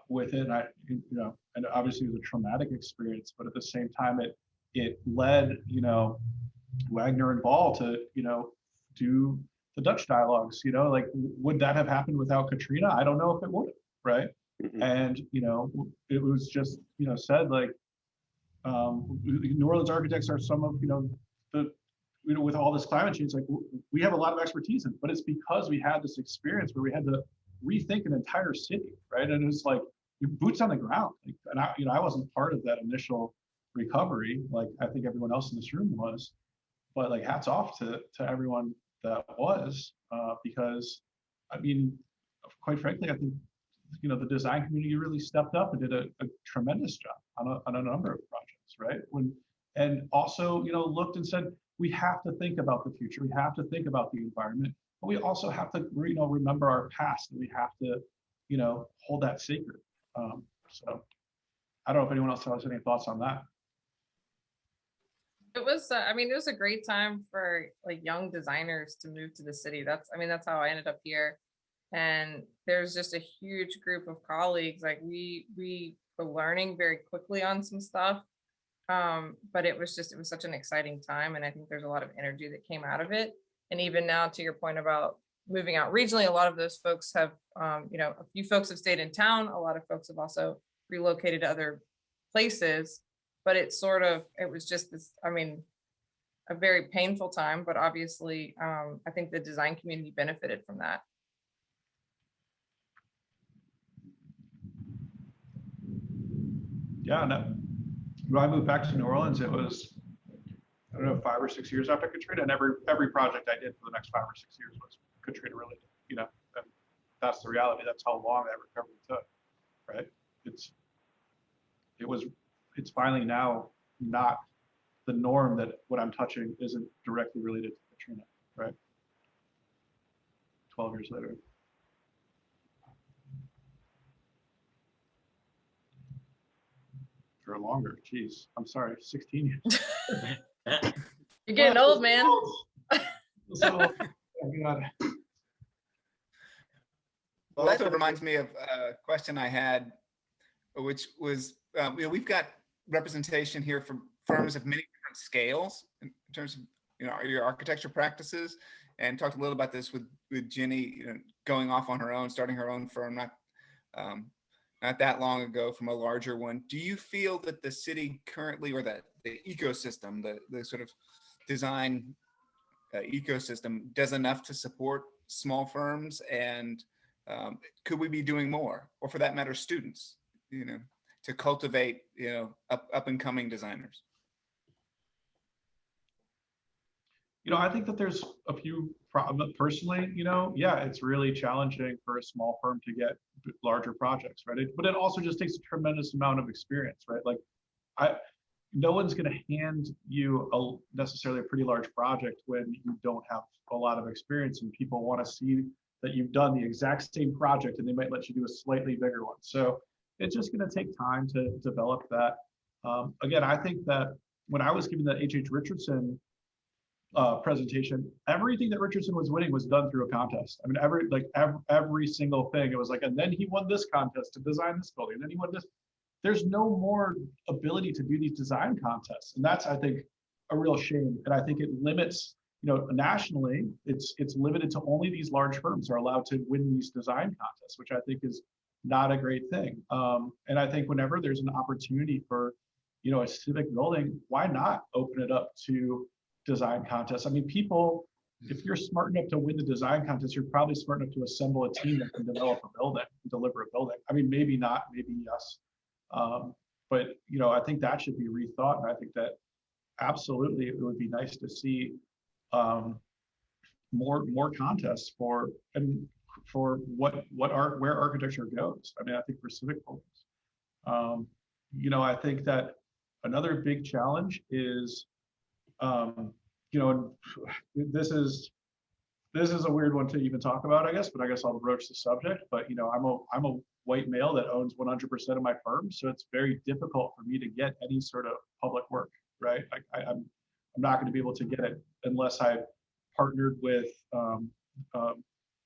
with it. You know, and obviously it was a traumatic experience, but at the same time, it led, you know, Wagner and Ball to, you know, do the Dutch dialogues. You know, like, would that have happened without Katrina? I don't know if it would, right? Mm-hmm. And, you know, it was just, you know, said like, New Orleans architects are some of, you know, you know, with all this climate change, like we have a lot of expertise in, but it's because we had this experience where we had to rethink an entire city, right? And it's like boots on the ground. Like, and I, you know, I wasn't part of that initial recovery, like I think everyone else in this room was, but like hats off to everyone that was, because I mean, quite frankly, I think, you know, the design community really stepped up and did a tremendous job on a number of projects, right? And also, you know, looked and said, we have to think about the future. We have to think about the environment, but we also have to, you know, remember our past, and we have to, you know, hold that sacred. So I don't know if anyone else has any thoughts on that. It was, I mean, it was a great time for like young designers to move to the city. That's how I ended up here. And there's just a huge group of colleagues. Like we were learning very quickly on some stuff. But it was such an exciting time. And I think there's a lot of energy that came out of it. And even now, to your point about moving out regionally, a lot of those folks have, you know, a few folks have stayed in town. A lot of folks have also relocated to other places. But it was just this, I mean, a very painful time, but obviously I think the design community benefited from that. Yeah, no. When I moved back to New Orleans, it was, I don't know, 5 or 6 years after Katrina, and every project I did for the next 5 or 6 years was Katrina related, you know, and that's the reality. That's how long that recovery took, right? It's finally now not the norm that what I'm touching isn't directly related to Katrina, right? 12 years later. Or longer, geez, I'm sorry, 16 years. You're getting old, man. So, well, that reminds me of a question I had, which was, you know, we've got representation here from firms of many different scales in terms of, you know, your architecture practices, and talked a little about this with Jenny, you know, going off on her own, starting her own firm, not that long ago, from a larger one. Do you feel that the city currently, or the ecosystem, the sort of design ecosystem, does enough to support small firms? And could we be doing more, or for that matter, students, you know, to cultivate, you know, up and coming designers? You know, I think that there's a few personally, yeah, it's really challenging for a small firm to get larger projects, right? But it also just takes a tremendous amount of experience, right? Like, no one's going to hand you necessarily a pretty large project when you don't have a lot of experience, and people want to see that you've done the exact same project, and they might let you do a slightly bigger one. So it's just going to take time to develop that. Again, I think that when I was giving the H.H. Richardson presentation, everything that Richardson was winning was done through a contest. I mean, every single thing. It was like, and then he won this contest to design this building, and then he won this. There's no more ability to do these design contests, and that's, I think, a real shame. And I think it limits, nationally, it's limited to only these large firms are allowed to win these design contests, which I think is not a great thing. And I think whenever there's an opportunity for, a civic building, why not open it up to design contests? I mean, people, if you're smart enough to win the design contest, you're probably smart enough to assemble a team that can develop a building, deliver a building. I mean, maybe not, maybe yes. But I think that should be rethought, and I think that absolutely it would be nice to see more contests for where architecture goes. I mean, I think for civic buildings, I think that another big challenge is, this is a weird one to even talk about, I guess, but I guess I'll broach the subject. But I'm a white male that owns 100% of my firm, so it's very difficult for me to get any sort of public work, right? I'm not going to be able to get it unless I've partnered with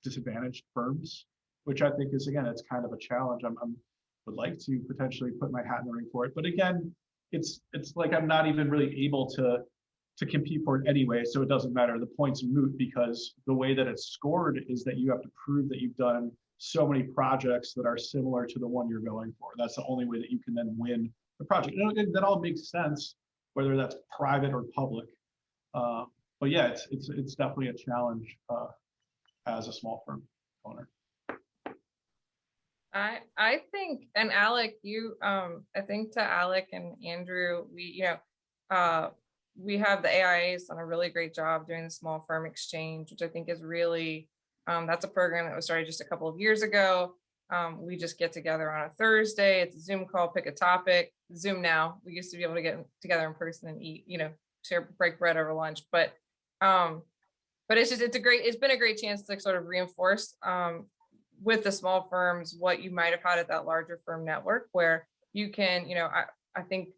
disadvantaged firms, which I think is, again, it's kind of a challenge. Would like to potentially put my hat in the ring for it, but again, it's like I'm not even really able to compete for it anyway, so it doesn't matter. The point's moot because the way that it's scored is that you have to prove that you've done so many projects that are similar to the one you're going for. That's the only way that you can then win the project. That all makes sense, whether that's private or public. But yeah, it's definitely a challenge as a small firm owner. I think, and Alec, I think to Alec and Andrew, we have the AIAs done a really great job doing the small firm exchange, which I think is really, that's a program that was started just a couple of years ago. We just get together on a Thursday. It's a Zoom call, pick a topic. Zoom now. We used to be able to get together in person and eat, break bread over lunch. But it's been a great chance to sort of reinforce with the small firms what you might have had at that larger firm network, where you can, I think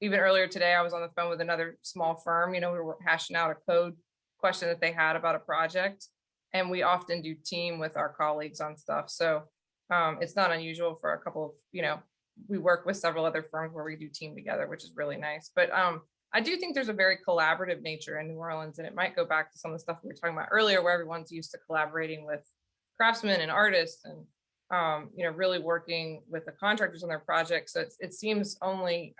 even earlier today, I was on the phone with another small firm, we were hashing out a code question that they had about a project. And we often do team with our colleagues on stuff. So it's not unusual for a couple of, we work with several other firms where we do team together, which is really nice. But I do think there's a very collaborative nature in New Orleans, and it might go back to some of the stuff we were talking about earlier, where everyone's used to collaborating with craftsmen and artists and, really working with the contractors on their projects. So it seems only,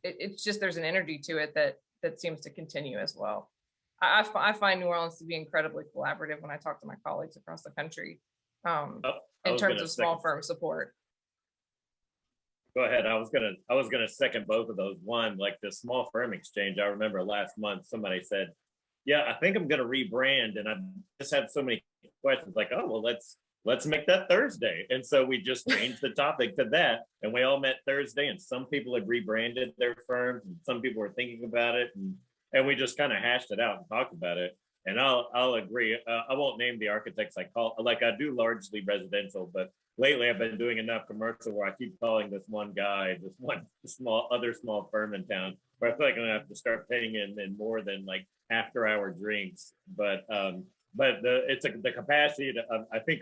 it's just, there's an energy to it that seems to continue as well. I find New Orleans to be incredibly collaborative when I talk to my colleagues across the country in terms of small firm support. Go ahead. I was gonna second both of those. One, like the small firm exchange. I remember last month somebody said, "Yeah, I think I'm gonna rebrand," and I just had so many questions. Like, "Oh, well, let's make that Thursday," and so we just changed the topic to that, and we all met Thursday. And some people had rebranded their firms, and some people were thinking about it, and we just kind of hashed it out and talked about it. And I'll agree. I won't name the architects I call. Like, I do largely residential, but lately I've been doing enough commercial where I keep calling this one guy, this one small firm in town, where I feel like I'm gonna have to start paying in more than like after hour drinks. But the capacity to, I think,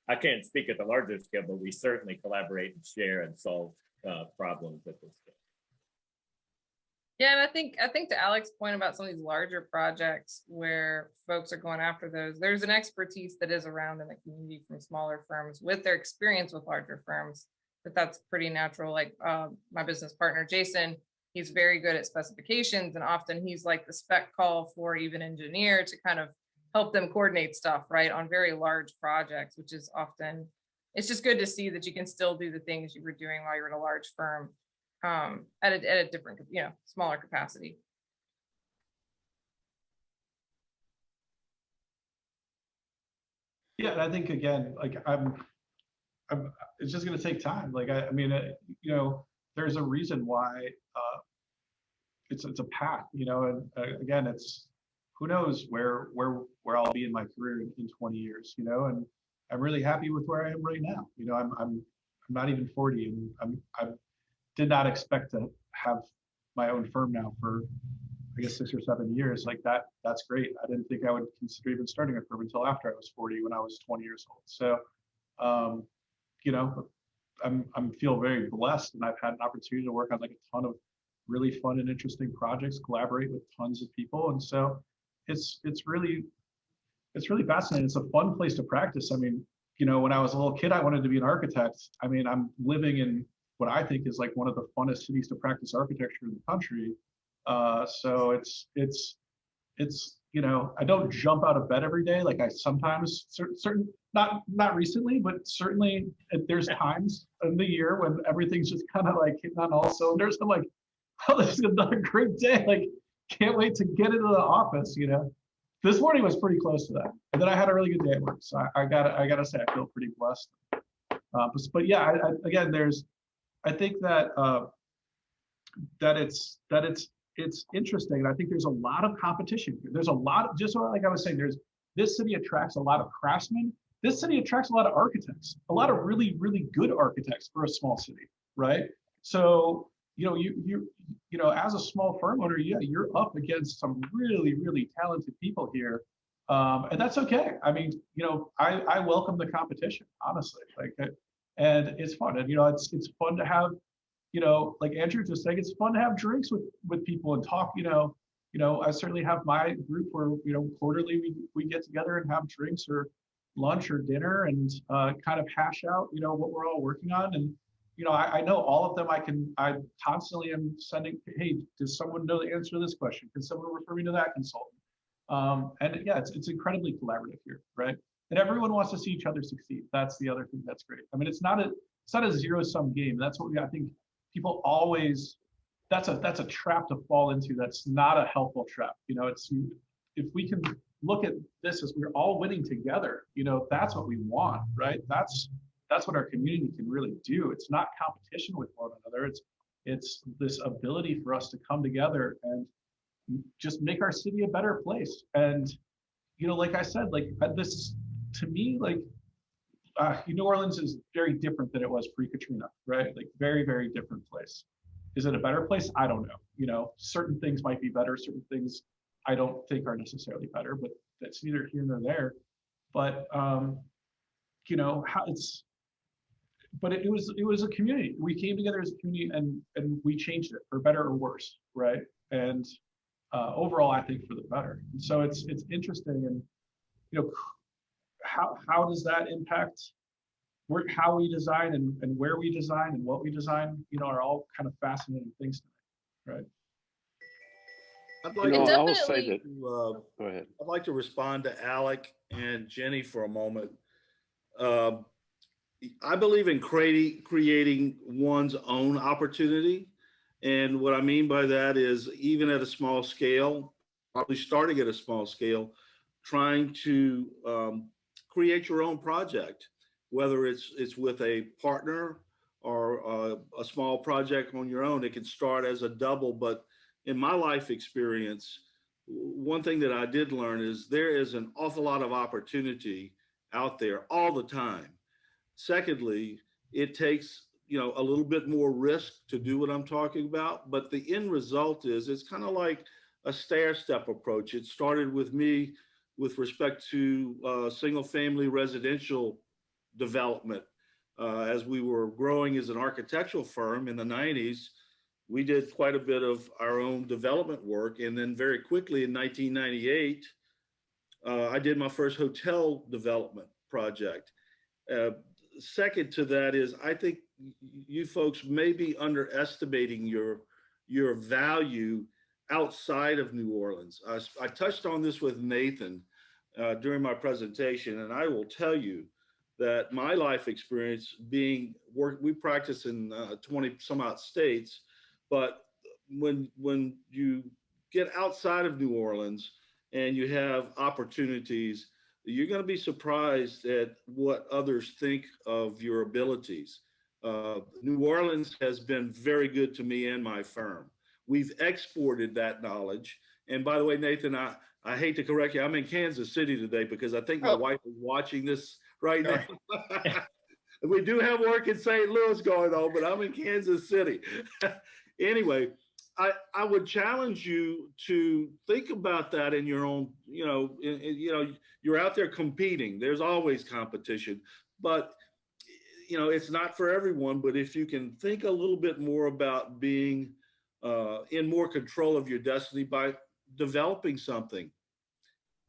I can't speak at the larger scale, but we certainly collaborate and share and solve problems at this scale. Yeah, and I think to Alex's point about some of these larger projects where folks are going after those, there's an expertise that is around in the community from smaller firms with their experience with larger firms, that's pretty natural. Like my business partner, Jason, he's very good at specifications, and often he's like the spec call for even engineer to kind of help them coordinate stuff, right, on very large projects, which is often, it's just good to see that you can still do the things you were doing while you're in a large firm. At a different, smaller capacity. Yeah, and I think again, like it's just going to take time. Like I mean, you know, there's a reason why it's a path, you know, and again, it's who knows where I'll be in my career in 20 years, you know, and I'm really happy with where I am right now. You know, I'm not even 40, and I did not expect to have my own firm now for I guess 6 or 7 years. Like that's great. I didn't think I would consider even starting a firm until after I was 40 when I was 20 years old. So you know, I'm feel very blessed, and I've had an opportunity to work on like a ton of really fun and interesting projects, collaborate with tons of people, and so it's really fascinating. It's a fun place to practice. I mean, you know, when I was a little kid, I wanted to be an architect. I mean, I'm living in what I think is like one of the funnest cities to practice architecture in the country. So it's you know, I don't jump out of bed every day. Like I sometimes certain not recently, but certainly there's times in the year when everything's just kind of like hitting on all cylinders. I'm like, oh, this is another great day. Like, can't wait to get into the office, you know. This morning was pretty close to that. And then I had a really good day at work. So I gotta say, I feel pretty blessed. But yeah, again, I think that it's interesting. And I think there's a lot of competition here. There's a lot of, just like I was saying, this city attracts a lot of craftsmen. This city attracts a lot of architects, a lot of really, really good architects for a small city, right? So, you know, you know, as a small firm owner, yeah, you're up against some really, really talented people here. And that's okay. I mean, you know, I welcome the competition, honestly. Like, and it's fun. And, you know, it's fun to have, you know, like Andrew just saying, it's fun to have drinks with people and talk, you know, I certainly have my group where, you know, quarterly we get together and have drinks or lunch or dinner and kind of hash out, you know, what we're all working on. And, you know, I know all of them. I constantly am sending, hey, does someone know the answer to this question? Can someone refer me to that consultant? And yeah, it's incredibly collaborative here, right? And everyone wants to see each other succeed. That's the other thing that's great. I mean, it's not a zero-sum game. That's what I think people always, that's a trap to fall into. That's not a helpful trap. You know, if we can look at this as we're all winning together, you know, that's what we want, right? That's what our community can really do. It's not competition with one another. It's this ability for us to come together and just make our city a better place. And, you know, like I said, like this, to me, like New Orleans is very different than it was pre-Katrina, right? Like very, very different place. Is it a better place? I don't know. You know, certain things might be better. Certain things I don't think are necessarily better, but that's neither here nor there. But, you know, it was a community. We came together as a community and we changed it for better or worse, right? And overall, I think for the better. And so it's interesting, and you know, how does that impact how we design and where we design and what we design? You know, are all kind of fascinating things to me, right? I'd like You know, to, I will say that. go ahead. I'd like to respond to Alec and Jenny for a moment. I believe in creating one's own opportunity. And what I mean by that is even at a small scale, probably starting at a small scale, trying to create your own project, whether it's with a partner or a small project on your own. It can start as a double, but in my life experience, one thing that I did learn is there is an awful lot of opportunity out there all the time. Secondly, it takes, you know, a little bit more risk to do what I'm talking about, but the end result is it's kind of like a stair step approach. It started with me with respect to single family residential development. As we were growing as an architectural firm in the 90s, we did quite a bit of our own development work. And then very quickly in 1998, I did my first hotel development project. Second to that is I think you folks may be underestimating your value outside of New Orleans. I touched on this with Nathan during my presentation, and I will tell you that my life experience we practice in 20 some odd states, but when you get outside of New Orleans and you have opportunities, you're going to be surprised at what others think of your abilities. New Orleans has been very good to me and my firm. We've exported that knowledge. And by the way, Nathan, I hate to correct you. I'm in Kansas City today because I think my wife is watching this right now. We do have work in St. Louis going on, but I'm in Kansas City. Anyway, I would challenge you to think about that in your own, you're out there competing. There's always competition, but it's not for everyone. But if you can think a little bit more about being in more control of your destiny by developing something,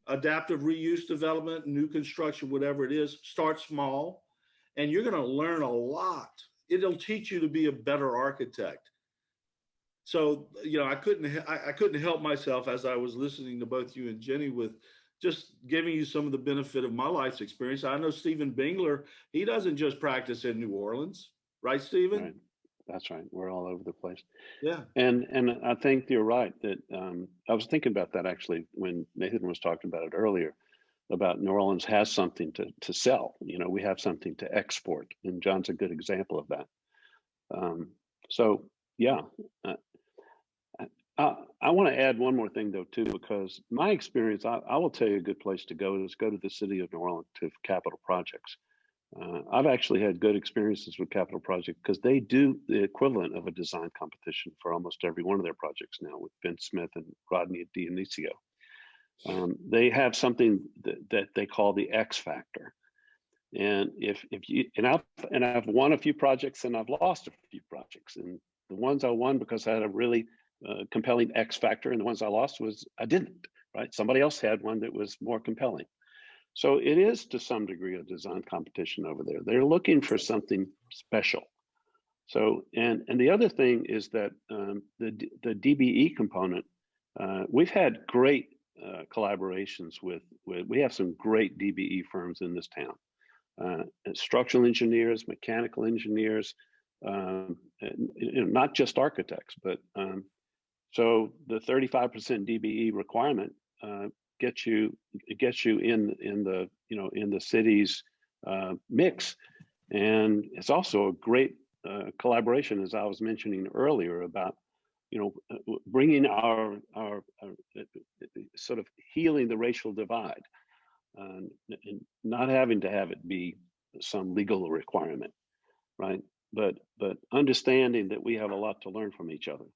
adaptive reuse development, new construction, whatever it is, start small, and you're going to learn a lot. It'll teach you to be a better architect. So, I couldn't help myself as I was listening to both you and Jenny with just giving you some of the benefit of my life's experience. I know Stephen Bingler, he doesn't just practice in New Orleans, right, Stephen? Right. That's right. We're all over the place. Yeah. And I think you're right that I was thinking about that actually when Nathan was talking about it earlier, about New Orleans has something to sell. We have something to export, and John's a good example of that. So yeah. I want to add one more thing though too, because my experience, I will tell you a good place to go is go to the city of New Orleans to capital projects. I've actually had good experiences with capital projects because they do the equivalent of a design competition for almost every one of their projects now with Ben Smith and Rodney Dionisio. They have something that they call the X factor. And I've won a few projects and I've lost a few projects, and the ones I won because I had a really compelling X factor, and the ones I lost was I didn't, right? Somebody else had one that was more compelling. So it is to some degree a design competition over there. They're looking for something special. So, and the other thing is that the DBE component, we've had great collaborations we have some great DBE firms in this town. Structural engineers, mechanical engineers, not just architects, but so the 35% DBE requirement gets you in the city's mix, and it's also a great collaboration, as I was mentioning earlier, about bringing our sort of healing the racial divide, and not having to have it be some legal requirement, right? But understanding that we have a lot to learn from each other.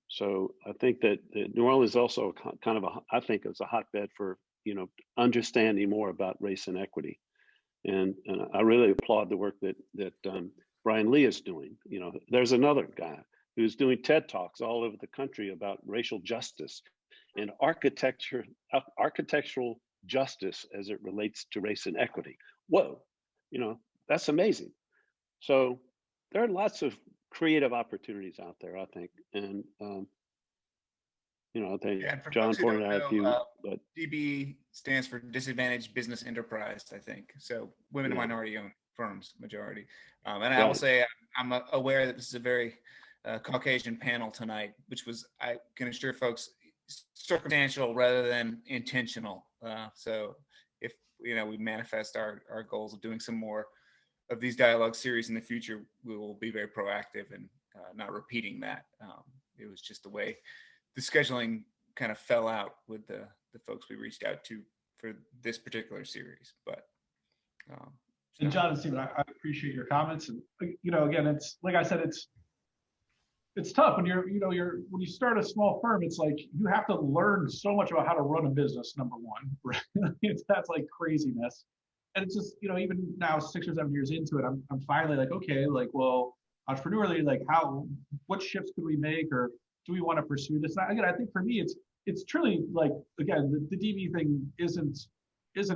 So I think that New Orleans is also kind of I think it's a hotbed for understanding more about race and equity, and I really applaud the work that Brian Lee is doing. There's another guy who's doing TED Talks all over the country about racial justice and architectural justice as it relates to race and equity. Whoa, that's amazing. So there are lots of creative opportunities out there, I think, and I think John pointed out a few. But DBE stands for Disadvantaged Business Enterprise, I think. So women and minority-owned firms, majority. And I will say I'm aware that this is a very Caucasian panel tonight, which was, I can assure folks, circumstantial rather than intentional. So if we manifest our goals of doing some more of these dialogue series in the future, we will be very proactive and not repeating that. It was just the way the scheduling kind of fell out with the folks we reached out to for this particular series. But and John and Stephen, I appreciate your comments. And again, it's like I said, it's tough when when you start a small firm. It's like you have to learn so much about how to run a business. Number one, right? That's like craziness. And it's just, even now 6 or 7 years into it, I'm finally like, okay, like, well, entrepreneurially, like what shifts could we make, or do we want to pursue this? And again, I think for me, it's truly like, again, the DB thing isn't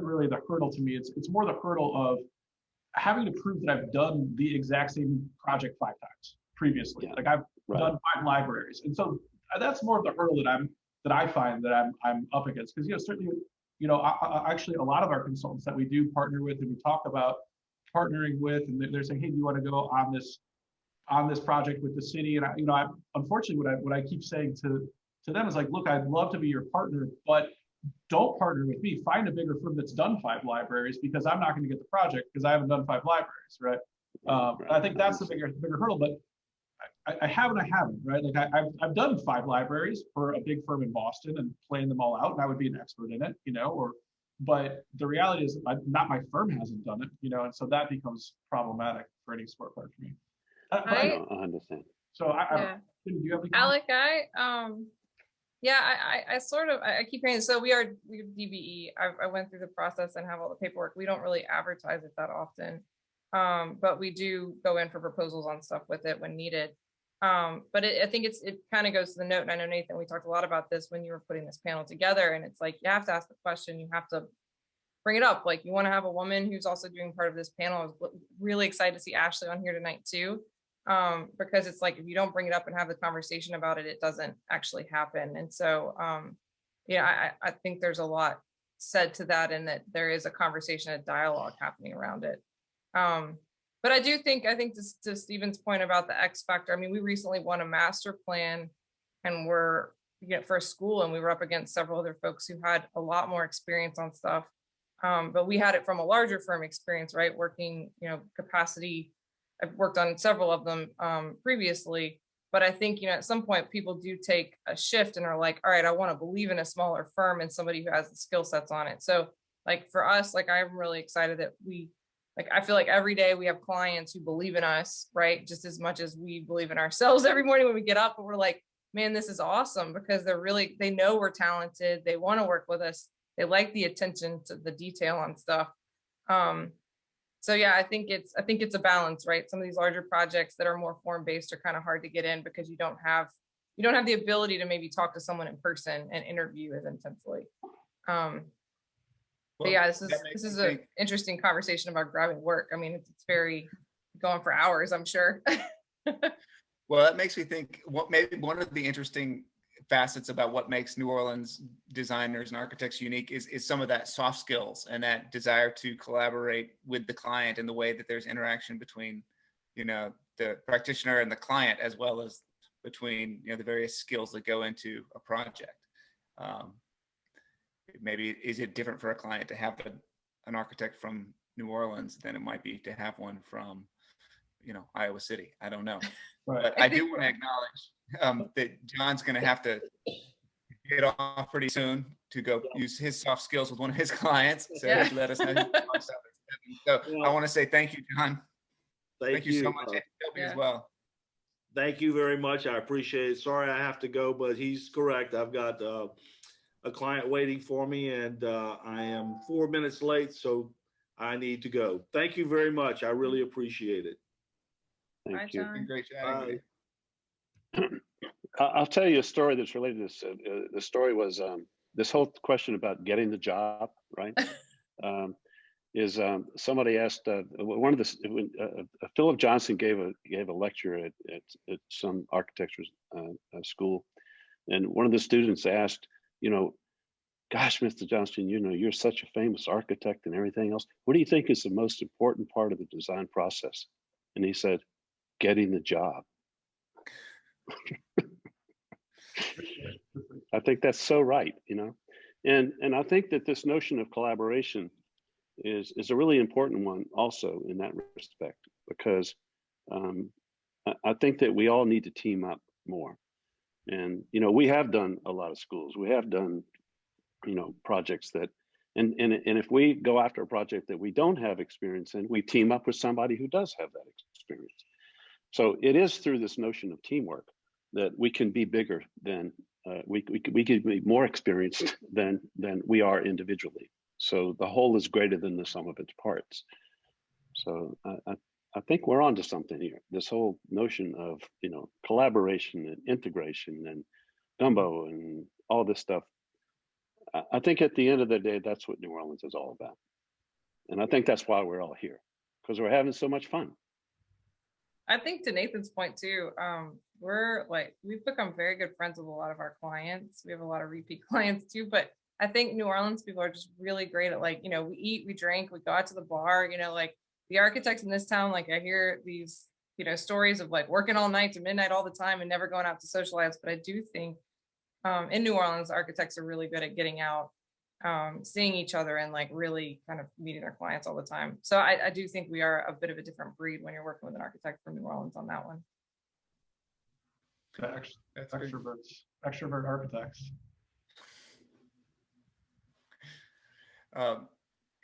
really the hurdle to me. It's more the hurdle of having to prove that I've done the exact same project 5 times previously. Yeah. Like I've done 5 libraries. And so that's more of the hurdle that I find that I'm up against. Because, certainly, actually a lot of our consultants that we do partner with and we talk about partnering with, and they're saying, hey, do you want to go on this project with the city? And I unfortunately, what I keep saying to them is like, look, I'd love to be your partner, but don't partner with me. Find a bigger firm that's done 5 libraries, because I'm not going to get the project because I haven't done 5 libraries, right? I think that's the bigger hurdle. But I have and I haven't, right? Like I've done 5 libraries for a big firm in Boston and planned them all out, and I would be an expert in it, but the reality is not my firm hasn't done it, and so that becomes problematic for any sport park for me. I understand. So Yeah. do you have any Alec, I keep hearing, so we are DBE. I went through the process and have all the paperwork. We don't really advertise it that often. But we do go in for proposals on stuff with it when needed. But I think it kind of goes to the note, and I know, Nathan, we talked a lot about this when you were putting this panel together, and it's like, you have to ask the question, you have to bring it up. Like, you want to have a woman who's also doing part of this panel. I was really excited to see Ashley on here tonight too, because it's like, if you don't bring it up and have the conversation about it, it doesn't actually happen. And so, I think there's a lot said to that, and that there is a conversation, a dialogue happening around it. But I think to Stephen's point about the X factor, I mean, we recently won a master plan, and we're for a school, and we were up against several other folks who had a lot more experience on stuff. But we had it from a larger firm experience, right? Working, capacity. I've worked on several of them previously, but I think, at some point people do take a shift and are like, all right, I want to believe in a smaller firm and somebody who has the skill sets on it. So like for us, like I'm really excited that I feel like every day we have clients who believe in us, right? Just as much as we believe in ourselves every morning when we get up, and we're like, man, this is awesome, because they know we're talented. They want to work with us. They like the attention to the detail on stuff. So yeah, I think it's a balance, right? Some of these larger projects that are more form-based are kind of hard to get in, because you don't have the ability to maybe talk to someone in person and interview as intensely. But yeah, this is an interesting conversation about grabbing work. I mean, it's very going for hours, I'm sure. Well, that makes me think maybe one of the interesting facets about what makes New Orleans designers and architects unique is some of that soft skills and that desire to collaborate with the client in the way that there's interaction between, the practitioner and the client, as well as between, the various skills that go into a project. Maybe is it different for a client to have an architect from New Orleans than it might be to have one from, Iowa City? I don't know. Right. But I do want to acknowledge that John's going to have to get off pretty soon to go use his soft skills with one of his clients. So he let us know. So I want to say thank you, John. Thank you so much, and Toby as well. Thank you very much. I appreciate it. Sorry I have to go, but he's correct. I've got a client waiting for me, and I am 4 minutes late, so I need to go. Thank you very much. I really appreciate it. Thank you. It's been great chatting with you. I'll tell you a story that's related to this. The story was this whole question about getting the job, right? Somebody asked Philip Johnson gave a lecture at some architecture school, and one of the students asked, gosh, Mr. Johnson, you're such a famous architect and everything else. What do you think is the most important part of the design process? And he said, getting the job. I think that's so right, and I think that this notion of collaboration is a really important one also in that respect, because I think that we all need to team up more. And we have done a lot of schools. We have done projects that, and if we go after a project that we don't have experience in, we team up with somebody who does have that experience. So it is through this notion of teamwork that we can be bigger than we can be more experienced than we are individually. So the whole is greater than the sum of its parts. So I think we're onto something here. This whole notion of collaboration and integration and gumbo and all this stuff. I think at the end of the day, that's what New Orleans is all about. And I think that's why we're all here, because we're having so much fun. I think to Nathan's point too, we've become very good friends with a lot of our clients. We have a lot of repeat clients too, but I think New Orleans people are just really great at we eat, we drink, we go out to the bar, the architects in this town, I hear these, stories of working all night to midnight all the time and never going out to socialize. But I do think in New Orleans, architects are really good at getting out seeing each other and like really kind of meeting their clients all the time. So I do think we are a bit of a different breed when you're working with an architect from New Orleans on that one. That's good. Extrovert architects.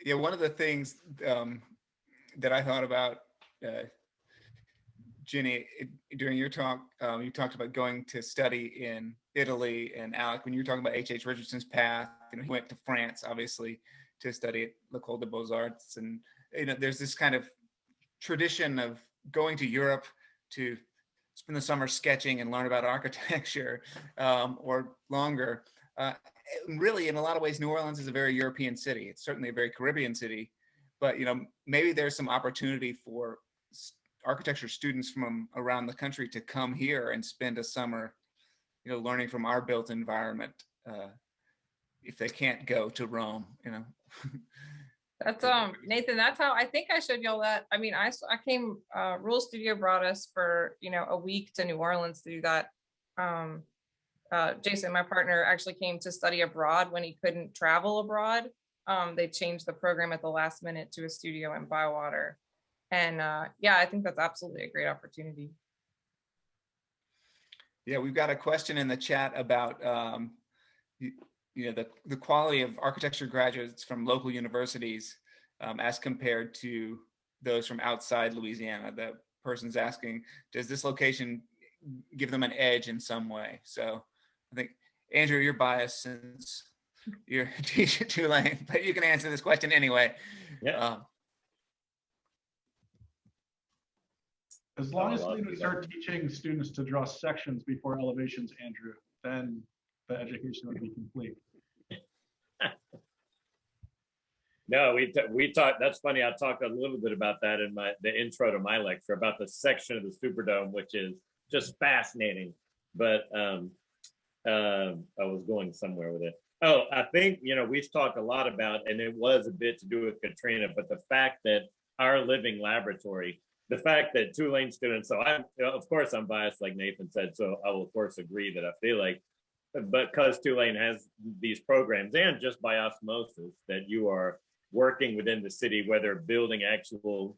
Yeah, one of the things that I thought about, Jenny, during your talk, you talked about going to study in Italy, and Alec, when you were talking about H.H. Richardson's path, he went to France, obviously, to study at l'École des Beaux-Arts, and there's this kind of tradition of going to Europe to spend the summer sketching and learn about architecture, or longer. Really, in a lot of ways, New Orleans is a very European city. It's certainly a very Caribbean city, but maybe there's some opportunity for architecture students from around the country to come here and spend a summer, learning from our built environment, if they can't go to Rome, That's Nathan, that's how I think I showed y'all that. I mean, I came, Rule Studio brought us for, a week to New Orleans to do that. Jason, my partner, actually came to study abroad when he couldn't travel abroad. They changed the program at the last minute to a studio in Bywater. And yeah, I think that's absolutely a great opportunity. Yeah, we've got a question in the chat about the quality of architecture graduates from local universities as compared to those from outside Louisiana. The person's asking, does this location give them an edge in some way? So I think, Andrew, you're biased since you're a teacher at Tulane, but you can answer this question anyway. Yeah. As long as we start teaching students to draw sections before elevations, Andrew, then the education would be complete. No, we talked. That's funny. I talked a little bit about that in the intro to my lecture about the section of the Superdome, which is just fascinating. But I was going somewhere with it. Oh, I think we've talked a lot about, and it was a bit to do with Katrina, but the fact that our living laboratory, the fact that Tulane students. So of course I'm biased, like Nathan said. So I will of course agree that I feel like, but because Tulane has these programs, and just by osmosis, that you are working within the city, whether building actual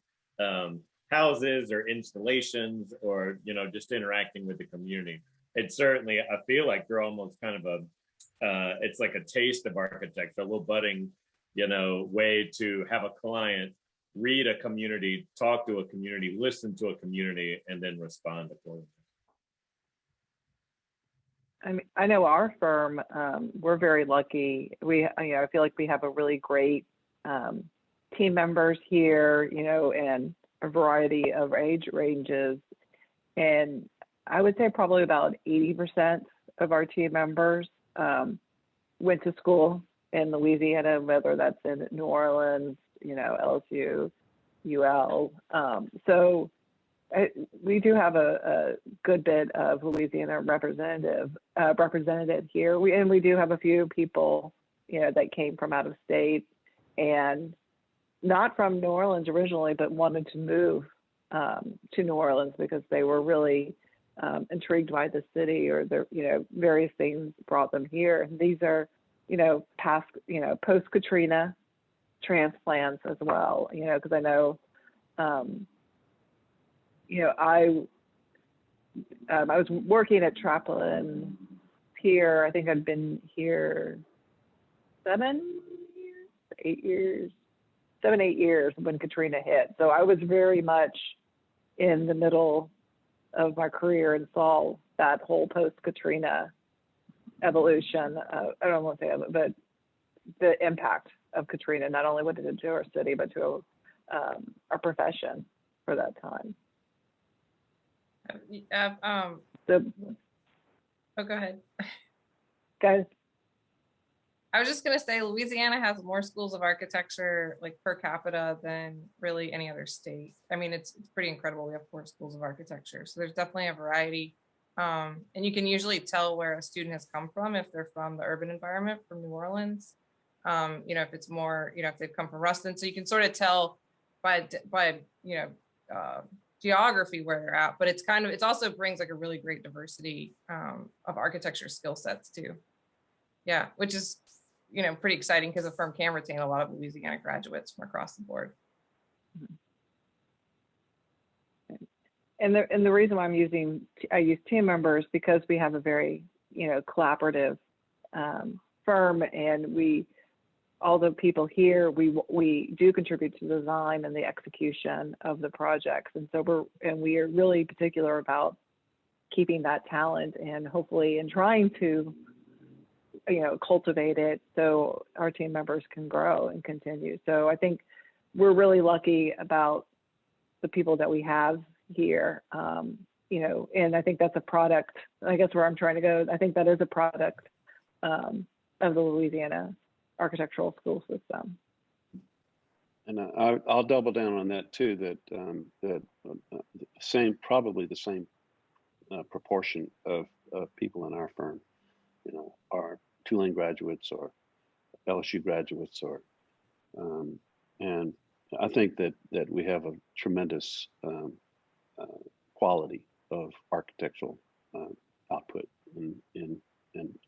houses or installations, or just interacting with the community. It's certainly, I feel like you're almost kind of it's like a taste of architecture, a little budding, way to have a client read a community, talk to a community, listen to a community, and then respond accordingly. I mean, I know our firm, we're very lucky. I feel like we have a really great team members here, and a variety of age ranges. And I would say probably about 80% of our team members went to school in Louisiana, whether that's in New Orleans, LSU, UL. So we do have a good bit of Louisiana represented here. We do have a few people, that came from out of state and not from New Orleans originally, but wanted to move to New Orleans because they were really intrigued by the city, or various things brought them here. And these are, past, post-Katrina transplants as well, because I know, I was working at Traplin here. I think I'd been here 7 years when Katrina hit. So I was very much in the middle of my career and saw that whole post-Katrina evolution. I don't want to say it, but the impact of Katrina, not only what it did to our city, but to our profession for that time. Oh, go ahead. Guys. I was just going to say, Louisiana has more schools of architecture, like per capita, than really any other state. I mean, it's pretty incredible. We have 4 schools of architecture. So there's definitely a variety. And you can usually tell where a student has come from if they're from the urban environment, from New Orleans. If it's more, if they've come from Ruston. So you can sort of tell by geography where they're at. But it also brings like a really great diversity of architecture skill sets too. Yeah, which is pretty exciting because the firm can retain a lot of Louisiana graduates from across the board. And the reason why I use team members because we have a very, collaborative firm, and all the people here, we do contribute to the design and the execution of the projects. And so we are really particular about keeping that talent and hopefully and trying to, cultivate it so our team members can grow and continue. So I think we're really lucky about the people that we have here, and I think that's a product, I guess where I'm trying to go, I think that is a product of the Louisiana architectural school system. And I'll double down on that too, that probably the same proportion of people in our firm, are Tulane graduates or LSU graduates, and I think that we have a tremendous quality of architectural output in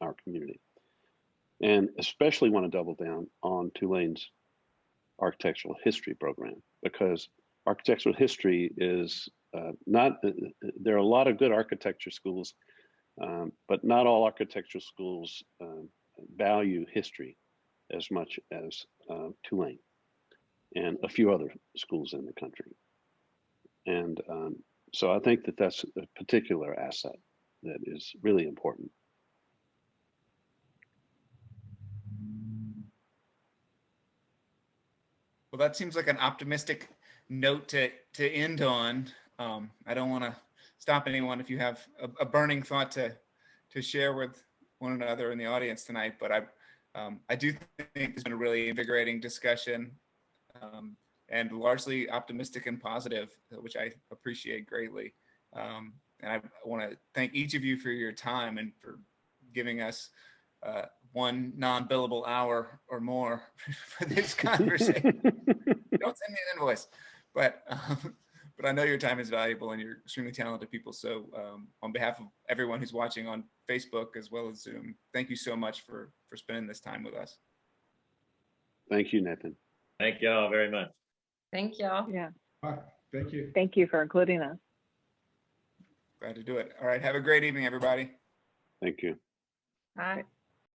our community, and especially want to double down on Tulane's architectural history program, because architectural history is not, there are a lot of good architecture schools, but not all architecture schools value history as much as Tulane and a few other schools in the country. And so I think that that's a particular asset that is really important. Well, that seems like an optimistic note to end on. I don't want to stop anyone if you have a burning thought to share with one another in the audience tonight, but I do think it's been a really invigorating discussion, and largely optimistic and positive, which I appreciate greatly. And I want to thank each of you for your time and for giving us one non-billable hour or more for this conversation. Don't send me an invoice, but I know your time is valuable and you're extremely talented people. So on behalf of everyone who's watching on Facebook as well as Zoom, thank you so much for spending this time with us. Thank you, Nathan. Thank y'all very much. Thank y'all. Yeah. All right, thank you. Thank you for including us. Glad to do it. All right. Have a great evening, everybody. Thank you. All right.